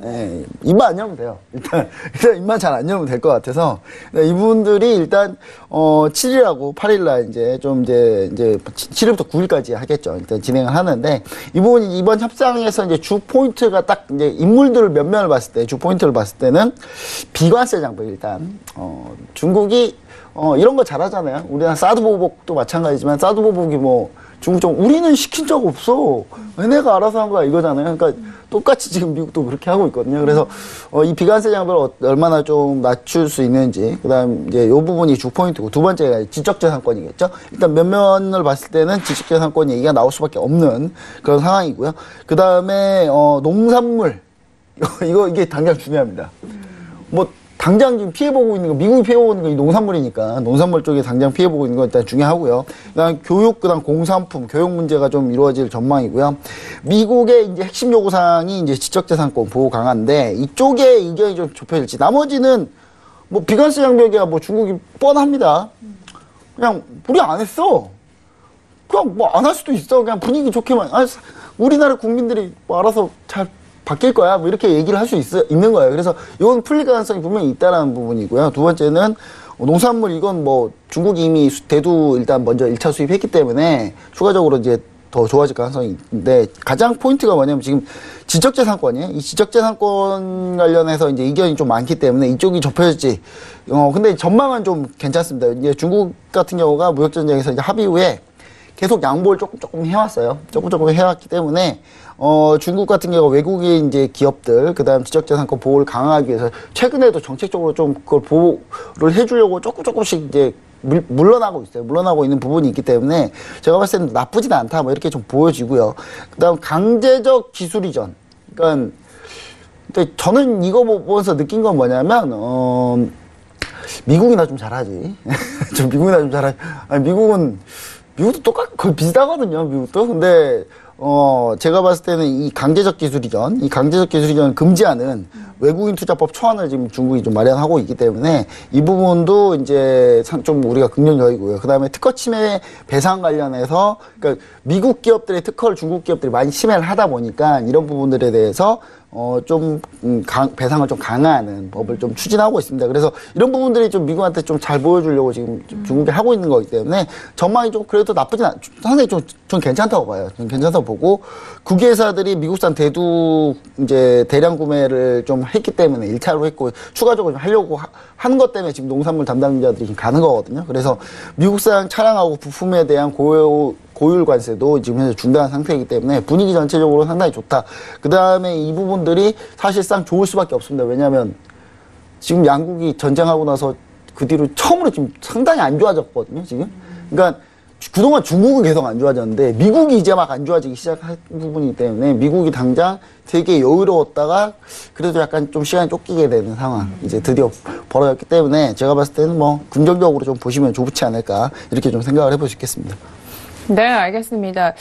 입만 안 열면 돼요. 일단 입만 잘 안 열면 될 것 같아서 이분들이 일단 7일하고 8일날 이제 7일부터 9일까지 하겠죠. 일단 진행을 하는데 이 부분이 이번 협상에서 이제 주 포인트가 딱 이제 인물들을 몇 면을 봤을 때 주 포인트를 봤을 때는 비관세 장벽 일단 중국이 이런 거 잘하잖아요. 우리나라 사드 보복도 마찬가지지만 사드 보복이 중국 우리는 시킨 적 없어. 얘네가 알아서 한 거야 이거잖아요. 그러니까 똑같이 지금 미국도 그렇게 하고 있거든요. 그래서 이 비관세 장벽을 얼마나 좀 낮출 수 있는지 그다음 이제 요 부분이 주 포인트고 두 번째가 지적재산권이겠죠. 일단 몇 면을 봤을 때는 지적재산권 얘기가 나올 수밖에 없는 그런 상황이고요. 그다음에 농산물 이게 당장 중요합니다. 당장 지금 피해보고 있는 거, 미국이 피해보고 있는 거 이 농산물이니까 농산물 쪽에 당장 피해보고 있는 거 일단 중요하고요. 그다음 교육, 그다음 공산품, 교육 문제가 좀 이루어질 전망이고요. 미국의 이제 핵심 요구사항이 이제 지적재산권 보호 강화인데 이쪽에 의견이 좀 좁혀질지. 나머지는 뭐 비관세 장벽이야 뭐 중국이 뻔합니다. 그냥 우리 안 했어. 그냥 뭐 안 할 수도 있어. 그냥 분위기 좋게만. 우리나라 국민들이 뭐 알아서 잘 바뀔 거야. 뭐 이렇게 얘기를 할 수 있는 거예요. 그래서 이건 풀릴 가능성이 분명히 있다라는 부분이고요. 두 번째는 농산물 이건 뭐 중국이 이미 대두 일단 먼저 1차 수입했기 때문에 추가적으로 이제 더 좋아질 가능성이 있는데 가장 포인트가 뭐냐면 지금 지적재산권이에요. 이 지적재산권 관련해서 이제 의견이 좀 많기 때문에 이쪽이 좁혀질지. 근데 전망은 좀 괜찮습니다. 이제 중국 같은 경우가 무역전쟁에서 이제 합의 후에 계속 양보를 조금 해왔어요. 조금 해왔기 때문에, 중국 같은 경우가 외국의 이제 기업들, 그 다음 지적재산권 보호를 강화하기 위해서 최근에도 정책적으로 좀 그걸 보호를 해주려고 조금씩 이제 물러나고 있어요. 물러나고 있는 부분이 있기 때문에 제가 봤을 때는 나쁘진 않다. 뭐 이렇게 좀 보여지고요. 그 다음 강제적 기술 이전. 그러니까, 근데 저는 이거 보면서 느낀 건 뭐냐면, 미국이나 좀 잘하지. 미국이나 좀 잘하지. 아니, 미국도 똑같고 거의 비슷하거든요, 미국도. 근데, 제가 봤을 때는 이 강제적 기술 이전 금지하는 외국인 투자법 초안을 지금 중국이 좀 마련하고 있기 때문에 이 부분도 이제 좀 우리가 긍정적이고요. 그 다음에 특허 침해 배상 관련해서, 그러니까 미국 기업들의 특허를 중국 기업들이 많이 침해를 하다 보니까 이런 부분들에 대해서 배상을 좀 강화하는 법을 좀 추진하고 있습니다. 그래서 이런 부분들이 좀 미국한테 좀 잘 보여주려고 지금 중국이 하고 있는 거기 때문에 전망이 좀 그래도 상당히 좀 괜찮다고 봐요. 좀 괜찮다고 보고 국유회사들이 미국산 대두 이제 대량 구매를 좀 했기 때문에 1차로 했고 추가적으로 좀 하려고 하는 것 때문에 지금 농산물 담당자들이 지금 가는 거거든요. 그래서 미국산 차량하고 부품에 대한 고율 관세도 지금 현재 중단한 상태이기 때문에 분위기 전체적으로 상당히 좋다. 그 다음에 이 부분들이 사실상 좋을 수밖에 없습니다. 왜냐하면 지금 양국이 전쟁하고 나서 그 뒤로 처음으로 지금 상당히 안 좋아졌거든요. 지금. 그러니까 그동안 중국은 계속 안 좋아졌는데 미국이 이제 막 안 좋아지기 시작한 부분이기 때문에 미국이 당장 되게 여유로웠다가 그래도 약간 좀 시간이 쫓기게 되는 상황 이제 드디어 벌어졌기 때문에 제가 봤을 때는 뭐 긍정적으로 좀 보시면 좋지 않을까 이렇게 좀 생각을 해볼 수 있겠습니다. 네, 알겠습니다.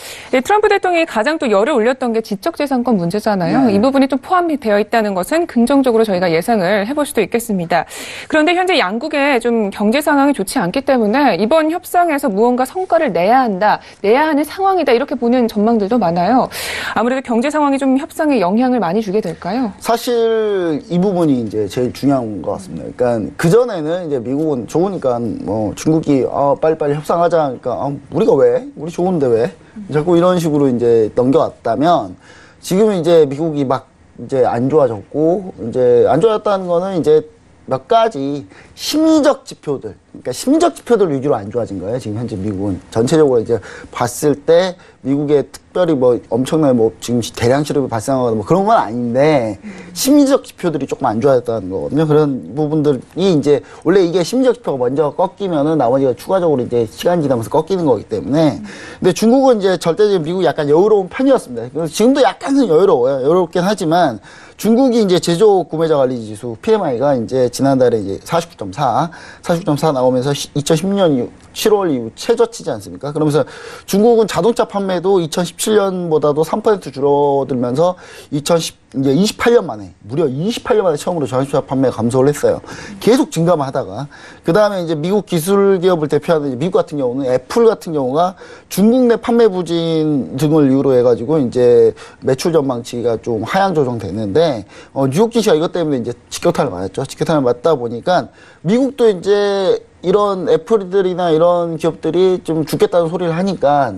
트럼프 대통령이 가장 또 열을 올렸던 게 지적재산권 문제잖아요. 네. 이 부분이 좀 포함이 되어 있다는 것은 긍정적으로 저희가 예상을 해볼 수도 있겠습니다. 그런데 현재 양국의 좀 경제 상황이 좋지 않기 때문에 이번 협상에서 무언가 성과를 내야 하는 상황이다 이렇게 보는 전망들도 많아요. 아무래도 경제 상황이 좀 협상에 영향을 많이 주게 될까요? 사실 이 부분이 이제 제일 중요한 것 같습니다. 그러니까 그전에는 이제 미국은 좋으니까 뭐 중국이 빨리빨리 협상하자 하니까 우리가 왜? 우리 좋은데 왜? 자꾸 이런 식으로 이제 넘겨왔다면 지금은 이제 미국이 막 이제 안 좋아졌고 이제 안 좋아졌다는 거는 이제 몇 가지 심리적 지표들, 그러니까 심리적 지표들 위주로 안 좋아진 거예요. 지금 현재 미국은 전체적으로 이제 봤을 때 미국의 특별히 뭐 엄청난 뭐 지금 대량 실업이 발생하거나 뭐 그런 건 아닌데 심리적 지표들이 조금 안 좋아졌다는 거거든요. 그런 부분들이 이제 원래 이게 심리적 지표가 먼저 꺾이면은 나머지가 추가적으로 이제 시간 지나면서 꺾이는 거기 때문에 근데 중국은 이제 절대적으로 미국이 약간 여유로운 편이었습니다. 그래서 지금도 약간은 여유로워요. 여유롭긴 하지만 중국이 이제 제조 구매자 관리 지수 PMI가 이제 지난달에 이제 49.4 나오면서 2016년 7월 이후 최저치지 않습니까? 그러면서 중국은 자동차 판매도 2017년보다도 3% 줄어들면서 이제 28년 만에, 무려 28년 만에 처음으로 자동차 판매가 감소를 했어요. 계속 증가만 하다가. 그 다음에 이제 미국 기술 기업을 대표하는 이제 미국 같은 경우는 애플 같은 경우가 중국 내 판매 부진 등을 이유로 해가지고 이제 매출 전망치가 좀 하향 조정됐는데, 뉴욕 지시가 이것 때문에 이제 직격탄을 맞았죠. 직격탄을 맞다 보니까 미국도 이제 이런 애플들이나 이런 기업들이 좀 죽겠다는 소리를 하니까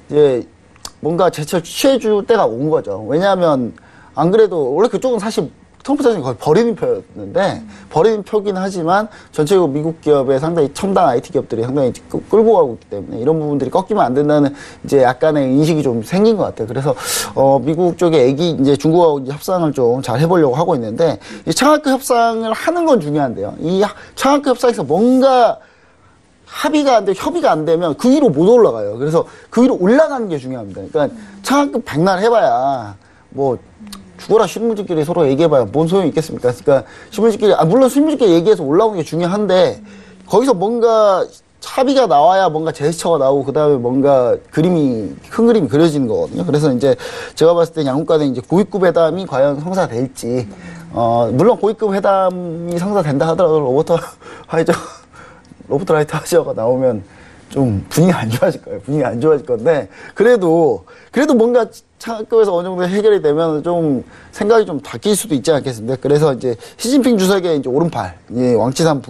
이제 뭔가 제철 취해줄 때가 온 거죠. 왜냐하면 안 그래도 원래 그쪽은 사실 트럼프 대통령이 거의 버리는 표였는데 버리는 표긴 하지만 전체적으로 미국 기업의 상당히 첨단 IT 기업들이 상당히 끌고 가고 있기 때문에 이런 부분들이 꺾이면 안 된다는 이제 약간의 인식이 좀 생긴 것 같아요. 그래서 미국 쪽에 이제 중국하고 이제 협상을 좀 잘 해보려고 하고 있는데 이 창하급 협상을 하는 건 중요한데요. 이 창하급 협상에서 뭔가 협의가 안 되면 그 위로 못 올라가요. 그래서 그 위로 올라가는 게 중요합니다. 그러니까 창하급 백날 해봐야 뭐 죽어라 실무진끼리 서로 얘기해봐야 뭔 소용이 있겠습니까? 그러니까 실무진끼리 물론 실무진끼리 얘기해서 올라오는 게 중요한데 거기서 뭔가 합의가 나와야 뭔가 제스처가 나오고 그다음에 뭔가 큰 그림이 그려지는 거거든요. 그래서 이제 제가 봤을 때 양국 간에 이제 고위급 회담이 과연 성사될지 물론 고위급 회담이 성사된다 하더라도 로버트 라이트 하시어가 나오면 좀 분위기 안 좋아질 거예요. 분위기 안 좋아질 건데 그래도 뭔가 차급에서 어느 정도 해결이 되면 좀 생각이 좀 바뀔 수도 있지 않겠습니까? 그래서 이제 시진핑 주석의 이제 오른팔 왕치산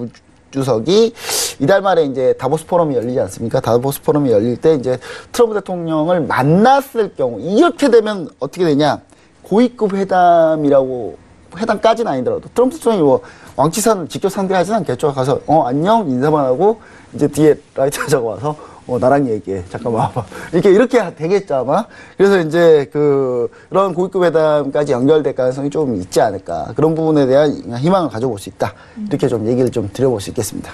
부주석이 이달 말에 이제 다보스 포럼이 열리지 않습니까? 다보스 포럼이 열릴 때 이제 트럼프 대통령을 만났을 경우 이렇게 되면 어떻게 되냐? 고위급 회담까지는 아니더라도 트럼프 대통령이 뭐 왕치산 직접 상대하지는 않겠죠. 가서 안녕 인사만 하고 이제 뒤에 라이트 하자고 와서 나랑 얘기해. 잠깐만 와봐. 이렇게 되겠죠, 아마. 그래서 이제 그런 고위급 회담까지 연결될 가능성이 좀 있지 않을까. 그런 부분에 대한 희망을 가져볼 수 있다. 이렇게 좀 얘기를 좀 드려볼 수 있겠습니다.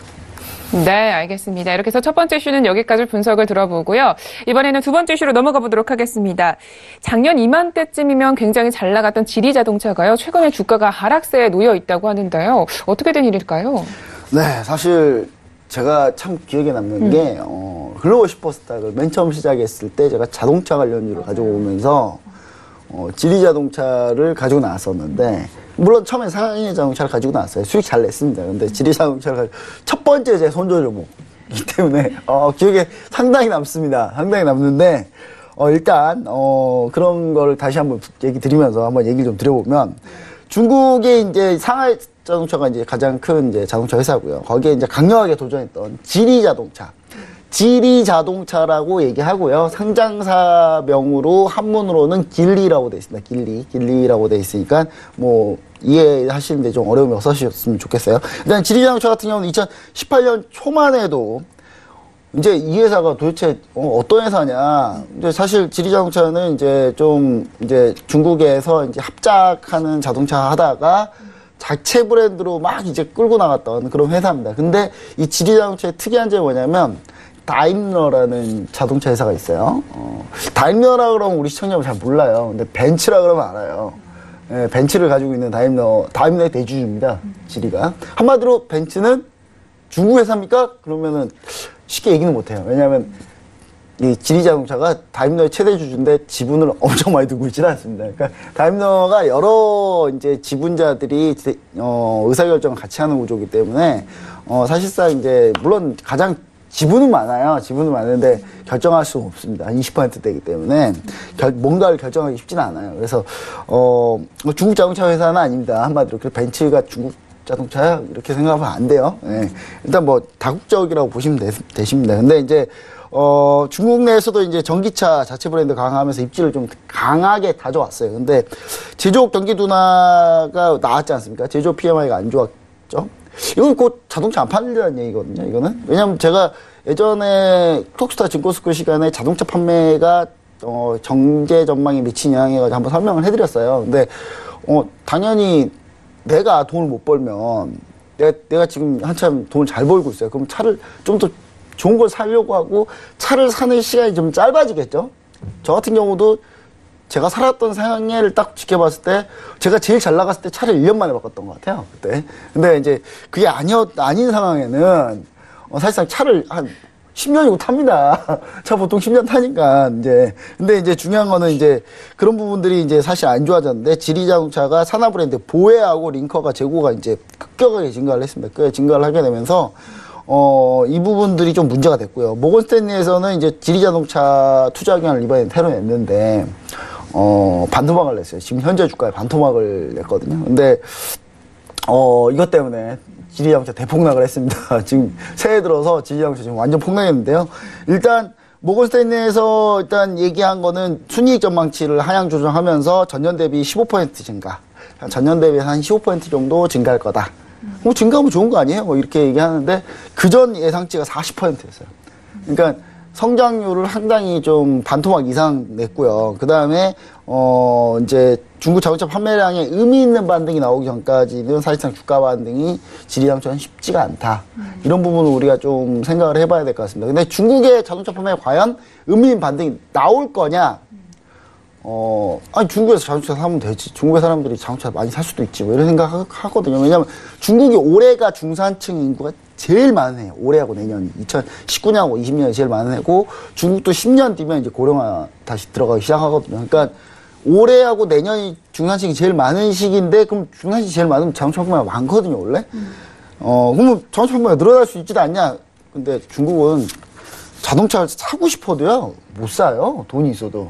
네, 알겠습니다. 이렇게 해서 첫 번째 이슈는 여기까지 분석을 들어보고요. 이번에는 두 번째 이슈로 넘어가 보도록 하겠습니다. 작년 이맘때쯤이면 굉장히 잘 나갔던 지리자동차가요. 최근에 주가가 하락세에 놓여 있다고 하는데요. 어떻게 된 일일까요? 네, 사실 제가 참 기억에 남는 게 글로벌 슈퍼스탁을 맨 처음 시작했을 때 제가 자동차 관련주를 가지고 오면서 지리자동차를 가지고 나왔었는데 물론 처음에 상해 자동차를 가지고 나왔어요. 수익 잘 냈습니다. 근데 지리자동차를 가지고 첫 번째 제 손조절목이기 때문에 기억에 상당히 남습니다. 상당히 남는데 일단 그런 거를 다시 한번 얘기 드리면서 한번 얘기를 좀 드려보면 중국의 이제 상하이 자동차가 이제 가장 큰 이제 자동차 회사고요. 거기에 이제 강력하게 도전했던 지리자동차라고 얘기하고요. 상장사명으로 한문으로는 길리라고 돼 있습니다. 길리라고 돼 있으니까 뭐 이해하시는데 좀 어려움이 없으셨으면 좋겠어요. 일단 지리자동차 같은 경우는 2018년 초만 해도 이제 이 회사가 도대체 어떤 회사냐. 이제 사실 지리자동차는 이제 좀 이제 중국에서 이제 합작하는 자동차 하다가 자체 브랜드로 막 이제 끌고 나갔던 그런 회사입니다. 근데 이 지리자동차의 특이한 점이 뭐냐면 다임러라는 자동차 회사가 있어요. 다임러라 그러면 우리 시청자분 잘 몰라요. 근데 벤츠라 그러면 알아요. 예, 벤츠를 가지고 있는 다임러의 대주주입니다. 지리가. 한마디로 벤츠는 중국 회사입니까? 그러면은 쉽게 얘기는 못해요. 왜냐하면 이 지리자동차가 다임러의 최대 주주인데 지분을 엄청 많이 두고 있지는 않습니다. 그러니까 다임러가 여러 이제 지분자들이 의사결정을 같이 하는 구조이기 때문에 사실상 이제 물론 가장 지분은 많아요. 지분은 많은데 결정할 수는 없습니다. 20%대이기 때문에 뭔가를 결정하기 쉽지는 않아요. 그래서 중국 자동차 회사는 아닙니다. 한마디로 벤츠가 중국 자동차야 이렇게 생각하면 안 돼요. 네. 일단 뭐 다국적이라고 보시면 되십니다. 근데 이제 중국 내에서도 이제 전기차 자체 브랜드 강화하면서 입지를 좀 강하게 다져왔어요. 근데 제조업 경기 둔화가 나왔지 않습니까? 제조업 PMI가 안 좋았죠. 이건 곧 자동차 안 팔리라는 얘기거든요, 이거는. 왜냐면 제가 예전에 톡스타 증권스쿨 시간에 자동차 판매가 경제 전망에 미친 영향해가지고 한번 설명을 해드렸어요. 근데 당연히 내가 돈을 못 벌면 내가 지금 한참 돈을 잘 벌고 있어요. 그럼 차를 좀 더 좋은 걸 사려고 하고 차를 사는 시간이 좀 짧아지겠죠? 저 같은 경우도 제가 살았던 생애를 딱 지켜봤을 때 제가 제일 잘 나갔을 때 차를 1년 만에 바꿨던 것 같아요. 그때. 근데 이제 그게 아닌 상황에는 사실상 차를 한 10년이고 탑니다. 차 보통 10년 타니까, 이제. 근데 이제 중요한 거는 이제 그런 부분들이 이제 사실 안 좋아졌는데, 지리자동차가 산하 브랜드 보헤하고 링커가 재고가 이제 급격하게 증가를 했습니다. 그 증가를 하게 되면서, 이 부분들이 좀 문제가 됐고요. 모건 스탠리에서는 이제 지리자동차 투자 의견을 이번에 새로 냈는데, 반토막을 냈어요. 지금 현재 주가에 반토막을 냈거든요. 근데, 이것 때문에 지리자동차 대폭락을 했습니다. 지금 새해 들어서 지리자동차 지금 완전 폭락했는데요. 일단 모건 스탠리에서 일단 얘기한 거는 순이익 전망치를 하향 조정하면서 전년 대비 15% 증가. 전년 대비 한 15% 정도 증가할 거다. 뭐 증가하면 좋은 거 아니에요? 뭐 이렇게 얘기하는데 그전 예상치가 40%였어요. 그러니까 성장률을 상당히 좀 반토막 이상 냈고요. 그 다음에 이제 중국 자동차 판매량에 의미 있는 반등이 나오기 전까지는 사실상 주가 반등이 지리자동차는 쉽지가 않다. 이런 부분을 우리가 좀 생각을 해봐야 될 것 같습니다. 근데 중국의 자동차 판매에 과연 의미 있는 반등이 나올 거냐? 아니, 중국에서 자동차 사면 되지. 중국의 사람들이 자동차 많이 살 수도 있지. 뭐 이런 생각 하거든요. 왜냐면 중국이 올해가 중산층 인구가 제일 많은 해요. 올해하고 내년. 2019년하고 20년이 제일 많은 해고, 중국도 10년 뒤면 이제 고령화 다시 들어가기 시작하거든요. 그러니까 올해하고 내년이 중산층이 제일 많은 시기인데, 그럼 중산층이 제일 많으면 자동차 판매가 많거든요, 원래. 그러면 자동차 판매가 늘어날 수 있지도 않냐. 근데 중국은 자동차를 사고 싶어도요, 못 사요. 돈이 있어도.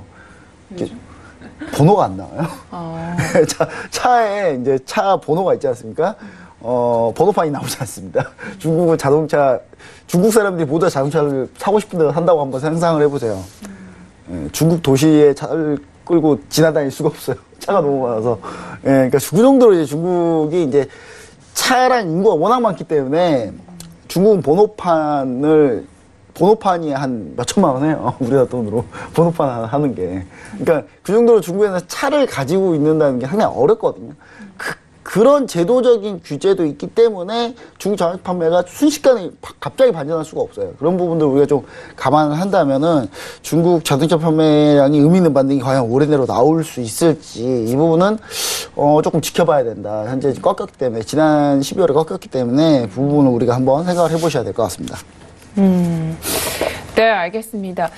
번호가 안 나와요. 차에 이제 차 번호가 있지 않습니까? 번호판이 나오지 않습니다. 중국은 중국 사람들이 모두 자동차를 사고 싶은 데서 산다고 한번 상상을 해보세요. 중국 도시에 차를 끌고 지나다닐 수가 없어요. 차가 너무 많아서. 그러니까 그 정도로 이제 중국이 이제 차량 인구가 워낙 많기 때문에 중국은 번호판이 한 몇천만 원 해요. 우리나라 돈으로. 번호판 하는 게. 그러니까 그 정도로 중국에서 차를 가지고 있는다는 게 상당히 어렵거든요. 그런 제도적인 규제도 있기 때문에 중국 자동차 판매가 순식간에 갑자기 반전할 수가 없어요. 그런 부분들 우리가 좀 감안을 한다면은 중국 자동차 판매량이 의미 있는 반등이 과연 올해 내로 나올 수 있을지 이 부분은 조금 지켜봐야 된다. 현재 꺾였기 때문에 지난 12월에 꺾였기 때문에 그 부분을 우리가 한번 생각을 해보셔야 될 것 같습니다. 네, 알겠습니다.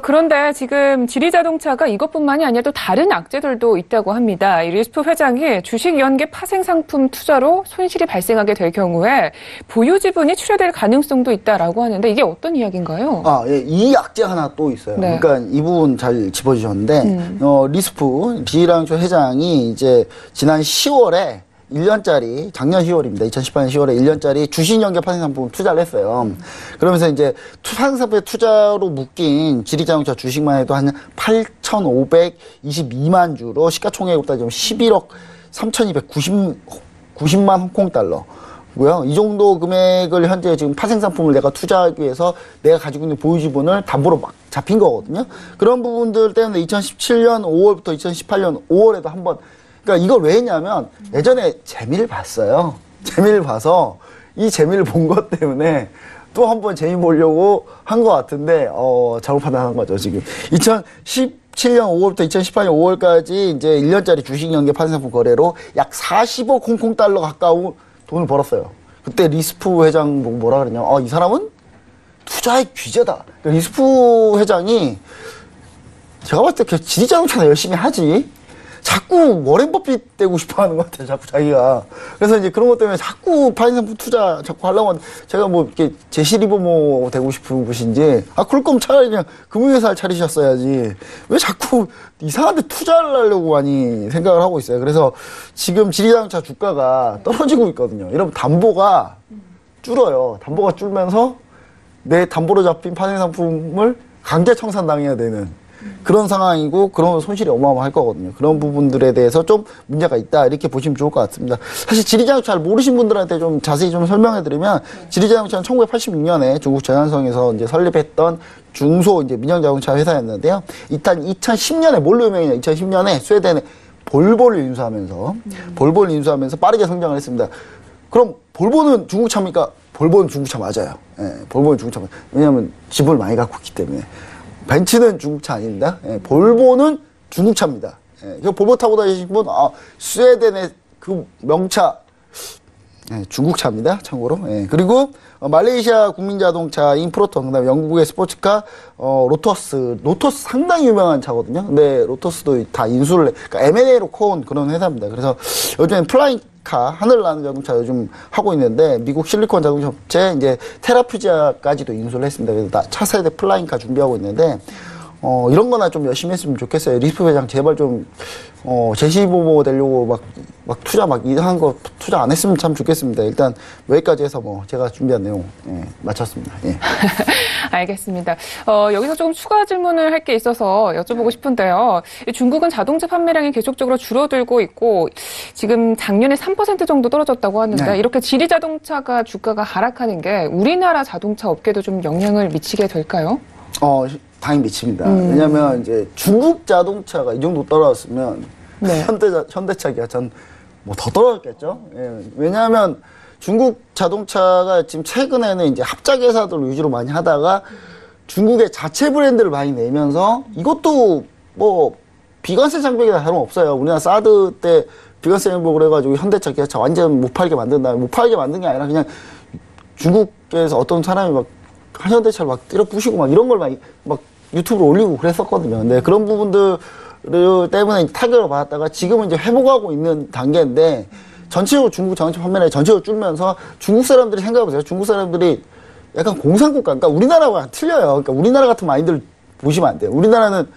그런데 지금 지리자동차가 이것뿐만이 아니라 또 다른 악재들도 있다고 합니다. 이 리스프 회장이 주식 연계 파생 상품 투자로 손실이 발생하게 될 경우에 보유 지분이 출회될 가능성도 있다라고 하는데 이게 어떤 이야기인가요? 예, 이 악재 하나 또 있어요. 네. 그러니까 이 부분 잘 짚어주셨는데, 리스프 지리랑초 회장이 이제 지난 10월에 1년짜리, 작년 10월입니다. 2018년 10월에 1년짜리 주식연계 파생상품 투자를 했어요. 그러면서 이제 파생상품에 투자로 묶인 지리자동차 주식만 해도 한 8,522만 주로 시가총액으로 따지면 11억 3,290만 홍콩달러. 고요. 이 정도 금액을 현재 지금 파생상품을 내가 투자하기 위해서 내가 가지고 있는 보유지분을 담보로 막 잡힌 거거든요. 그런 부분들 때문에 2017년 5월부터 2018년 5월에도 한번 그러니까 이걸 왜 했냐면 예전에 재미를 봤어요. 재미를 봐서 이 재미를 본 것 때문에 또 한 번 재미 보려고 한 것 같은데 잘못 판단한 거죠 지금. 2017년 5월부터 2018년 5월까지 이제 1년짜리 주식 연계 파생상품 거래로 약 40억 홍콩달러 가까운 돈을 벌었어요. 그때 리스프 회장 보고 뭐라 그랬냐? 이 사람은 투자의 귀재다. 그러니까 리스프 회장이 제가 봤을 때 지리자동차나 열심히 하지. 자꾸 워렌 버핏 되고 싶어 하는 것 같아요, 자꾸 자기가. 그래서 이제 그런 것 때문에 자꾸 파생상품 투자 자꾸 하려고 하는데, 제가 뭐, 이렇게 제시리버모 되고 싶은 곳인지, 그럴 거면 차라리 그냥 금융회사를 차리셨어야지. 왜 자꾸 이상한 데 투자를 하려고 많이 생각을 하고 있어요. 그래서 지금 지리자동차 주가가 떨어지고 있거든요. 이러면 담보가 줄어요. 담보가 줄면서 내 담보로 잡힌 파생상품을 강제 청산당해야 되는. 그런 상황이고 그러면 손실이 어마어마할 거거든요. 그런 부분들에 대해서 좀 문제가 있다 이렇게 보시면 좋을 것 같습니다. 사실 지리자동차 잘 모르신 분들한테 좀 자세히 좀 설명해드리면 지리자동차는 1986년에 중국 전산성에서 이제 설립했던 중소 이제 민영자동차 회사였는데요. 일단 2010년에 뭘로 유명했냐? 2010년에 스웨덴에 볼보를 인수하면서 빠르게 성장을 했습니다. 그럼 볼보는 중국차입니까? 볼보는 중국차 맞아요. 볼보는 중국차 맞아요. 왜냐하면 지분을 많이 갖고 있기 때문에. 벤츠는 중국차 아닙니다. 볼보는 중국차입니다. 볼보 타고 다니신 분, 스웨덴의 그 명차, 중국차입니다. 참고로. 그리고 말레이시아 국민자동차인 프로톤, 그다음에 영국의 스포츠카, 로터스 상당히 유명한 차거든요. 근데 로터스도 다 인수를 그러니까 M&A로 커온 그런 회사입니다. 그래서 요즘엔 플라잉카, 하늘 나는 자동차 요즘 하고 있는데, 미국 실리콘 자동차 업체, 이제 테라퓨지아까지도 인수를 했습니다. 그래서 차세대 플라잉카 준비하고 있는데, 이런 거나 좀 열심히 했으면 좋겠어요. 리스프 회장 제발 좀, 제시보모 되려고 막 투자 이상한 거 투자 안 했으면 참 좋겠습니다. 일단 여기까지 해서 제가 준비한 내용, 마쳤습니다. 예. 알겠습니다. 여기서 조금 추가 질문을 할 게 있어서 여쭤보고 싶은데요. 중국은 자동차 판매량이 계속적으로 줄어들고 있고 지금 작년에 3% 정도 떨어졌다고 하는데 네. 이렇게 지리자동차가 주가가 하락하는 게 우리나라 자동차 업계도 좀 영향을 미치게 될까요? 당연히 미칩니다. 왜냐면 이제 중국 자동차가 이 정도 떨어졌으면 네. 현대차가 뭐 더 떨어졌겠죠. 예. 왜냐하면 중국 자동차가 지금 최근에는 이제 합작 회사들 위주로 많이 하다가 중국의 자체 브랜드를 많이 내면서 이것도 뭐 비관세 장벽이나 다름없어요. 우리나라 사드 때 비관세 장벽을 해가지고 현대차, 기아차 완전 못 팔게 만든 다음에 못 팔게 만든 게 아니라 그냥 중국에서 어떤 사람이 막 현대차를 막 때려 부시고 막 이런 걸 막 유튜브로 올리고 그랬었거든요. 근데 그런 부분들 때문에 타격을 받았다가 지금은 이제 회복하고 있는 단계인데 전체적으로 중국 자동차 판매량이 전체적으로 줄면서 중국 사람들이 생각해보세요. 중국 사람들이 약간 공산국가, 그러니까 우리나라와 틀려요. 그러니까 우리나라 같은 마인드를 보시면 안 돼요. 우리나라는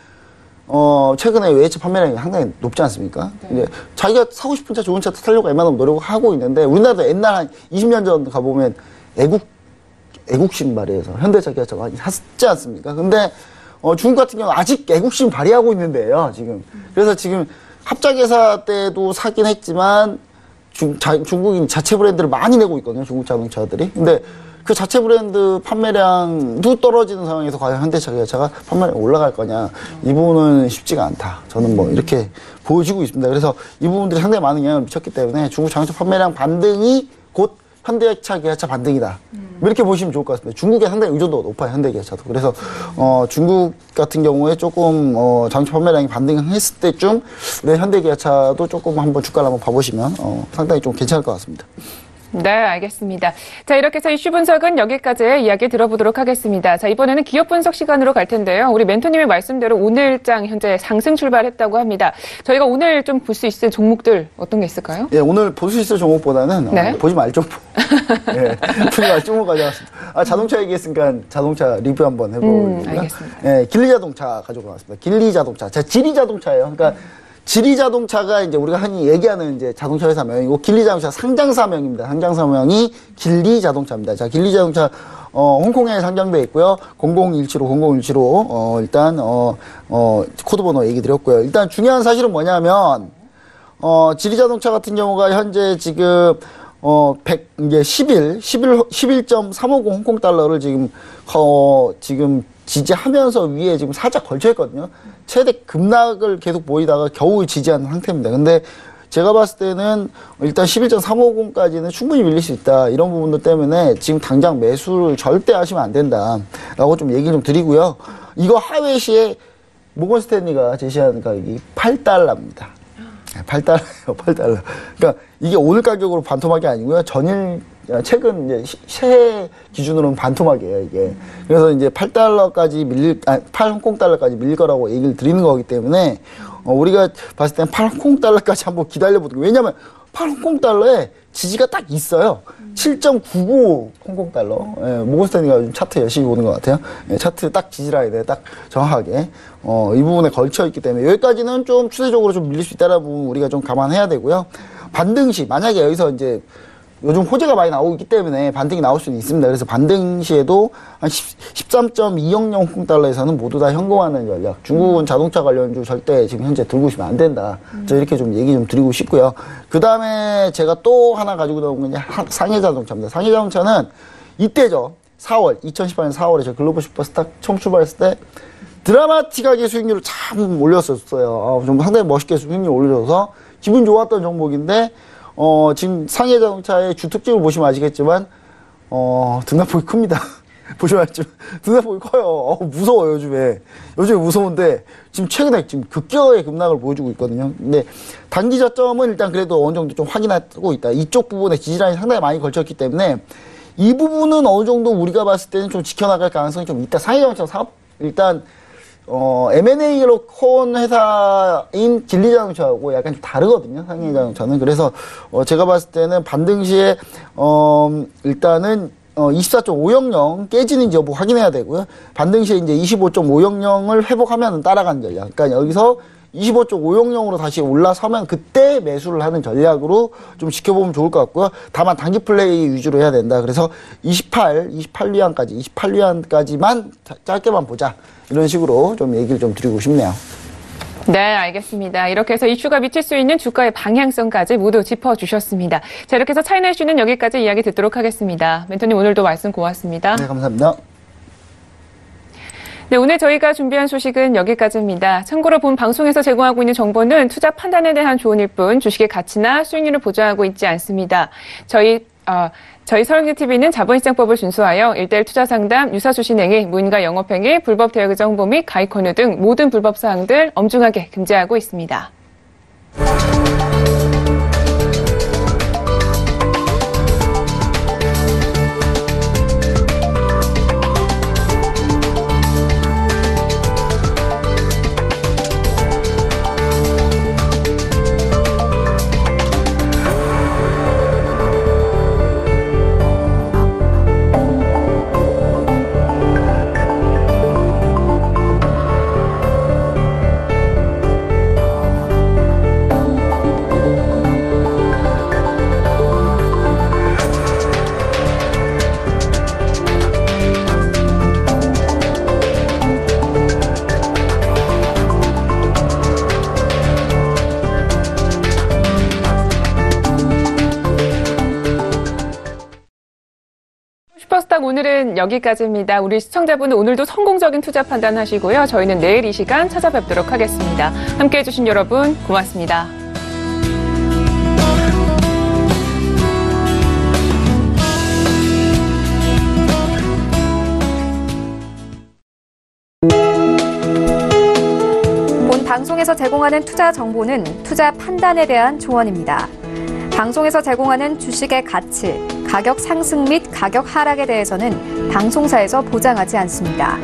최근에 외제차 판매량이 상당히 높지 않습니까? 이제 자기가 사고 싶은 차, 좋은 차 타려고 웬만하면 노력을 하고 있는데 우리나라도 옛날 한 20년 전 가보면 애국심 발휘해서 현대차, 기아차 많이 샀지 않습니까? 근데 중국 같은 경우는 아직 애국심 발휘하고 있는데요, 지금. 그래서 지금 합작회사 때도 사긴 했지만 중국인 자체 브랜드를 많이 내고 있거든요, 중국 자동차들이. 근데 그 자체 브랜드 판매량도 떨어지는 상황에서 과연 현대차, 기아차가 판매량이 올라갈 거냐. 이 부분은 쉽지가 않다. 저는 뭐 이렇게 보여지고 있습니다. 그래서 이 부분들이 상당히 많은 영향을 미쳤기 때문에 중국 자동차 판매량 반등이 곧 현대차, 기아차 반등이다. 이렇게 보시면 좋을 것 같습니다. 중국에 상당히 의존도가 높아요, 현대, 기아차도. 그래서 중국 같은 경우에 조금 자동차 판매량이 반등했을 때쯤 우리 현대, 기아차도 조금 한번 주가를 한번 봐보시면 상당히 좀 괜찮을 것 같습니다. 네, 알겠습니다. 자, 이렇게 해서 이슈 분석은 여기까지 이야기 들어보도록 하겠습니다. 자, 이번에는 기업 분석 시간으로 갈 텐데요. 우리 멘토님의 말씀대로 오늘장 현재 상승 출발했다고 합니다. 저희가 오늘 좀 볼 수 있을 종목들 어떤 게 있을까요? 예, 오늘 볼 수 있을 종목보다는 네. 보지 말 종목. 예, 보지 말 종목 가져왔습니다. 자동차 얘기했으니까 자동차 리뷰 한번 해보겠습니다. 알겠습니다. 예, 길리자동차 가지고 왔습니다. 길리자동차. 지리자동차예요. 그러니까 지리자동차가 이제 우리가 흔히 얘기하는 이제 자동차 회사명이고 길리자동차 상장사명입니다. 상장사명이 길리자동차입니다. 자, 길리자동차 홍콩에 상장돼 있고요. 0017500175 일단 코드 번호 얘기 드렸고요. 일단 중요한 사실은 뭐냐면 지리자동차 같은 경우가 현재 지금 이제 11.350 홍콩 달러를 지금 지지하면서 위에 지금 살짝 걸쳐 있거든요. 최대 급락을 계속 보이다가 겨우 지지한 상태입니다. 근데 제가 봤을 때는 일단 11.350까지는 충분히 밀릴 수 있다. 이런 부분들 때문에 지금 당장 매수를 절대 하시면 안 된다. 라고 좀 얘기 좀 드리고요. 이거 하회 시에 모건스탠리가 제시한 가격이 8달러입니다. 8달러예요, 8달러. 그러니까 이게 오늘 가격으로 반토막이 아니고요. 최근 이제 새해 기준으로는 반토막이에요, 이게. 그래서 이제 8달러까지 8홍콩달러까지 밀릴 거라고 얘기를 드리는 거기 때문에, 우리가 봤을 때는 8홍콩달러까지 한번 기다려보도록. 왜냐면 8홍콩달러에 지지가 딱 있어요. 7.95 홍콩달러. 예, 모건스탠리가 요즘 차트 열심히 보는 것 같아요. 예, 차트 딱 지지라인에 딱 정확하게, 이 부분에 걸쳐 있기 때문에 여기까지는 좀 추세적으로 좀 밀릴 수 있다는 부분 우리가 좀 감안해야 되고요. 반등 시, 만약에 여기서 이제 요즘 호재가 많이 나오고 있기 때문에 반등이 나올 수는 있습니다. 그래서 반등 시에도 한 13.200 홍콩달러에서는 모두 다 현금화하는 전략. 중국은 자동차 관련주 절대 지금 현재 들고 있으면 안 된다. 저 이렇게 좀 얘기 좀 드리고 싶고요. 그 다음에 제가 또 하나 가지고 나온 게 상해자동차입니다. 상해자동차는 이때죠. 2018년 4월에 저 글로벌 슈퍼스타 처음 출발했을 때 드라마틱하게 수익률을 참 올렸었어요. 좀 상당히 멋있게 수익률 올려줘서 기분 좋았던 종목인데 지금 상해자동차의 주 특징을 보시면 아시겠지만, 등락폭이 큽니다. 보시면 알지만, 등락폭이 커요. 무서워요, 요즘에. 요즘에 무서운데, 지금 최근에 지금 급격하게 급락을 보여주고 있거든요. 근데, 단기 저점은 일단 그래도 어느 정도 좀 확인하고 있다. 이쪽 부분에 지지라인이 상당히 많이 걸쳤기 때문에, 이 부분은 어느 정도 우리가 봤을 때는 좀 지켜나갈 가능성이 좀 있다. 상해자동차 사업, 일단, M&A로 커온 회사인 길리자동차하고 약간 좀 다르거든요, 상해자동차는. 그래서, 제가 봤을 때는 반등 시에, 일단은, 24.500 깨지는지 여부 확인해야 되고요. 반등 시에 이제 25.500을 회복하면 따라가는 전략. 그러니까 여기서 25.500으로 다시 올라서면 그때 매수를 하는 전략으로 좀 지켜보면 좋을 것 같고요. 다만 단기 플레이 위주로 해야 된다. 그래서 28위안까지만 짧게만 보자. 이런 식으로 좀 얘기를 좀 드리고 싶네요. 네, 알겠습니다. 이렇게 해서 이슈가 미칠 수 있는 주가의 방향성까지 모두 짚어주셨습니다. 자, 이렇게 해서 차이나 이슈는 여기까지 이야기 듣도록 하겠습니다. 멘토님 오늘도 말씀 고맙습니다. 네, 감사합니다. 네, 오늘 저희가 준비한 소식은 여기까지입니다. 참고로 본 방송에서 제공하고 있는 정보는 투자 판단에 대한 조언일 뿐 주식의 가치나 수익률을 보장하고 있지 않습니다. 저희 저희 서울경제TV는 자본시장법을 준수하여 1:1 투자 상담, 유사수신행위, 무인가 영업행위, 불법 대여 정보 및 가입 권유 등 모든 불법 사항들 엄중하게 금지하고 있습니다. 슈퍼스탁 오늘은 여기까지입니다. 우리 시청자분은 오늘도 성공적인 투자 판단하시고요. 저희는 내일 이 시간 찾아뵙도록 하겠습니다. 함께해 주신 여러분 고맙습니다. 본 방송에서 제공하는 투자 정보는 투자 판단에 대한 조언입니다. 방송에서 제공하는 주식의 가치, 가격 상승 및 가격 하락에 대해서는 방송사에서 보장하지 않습니다.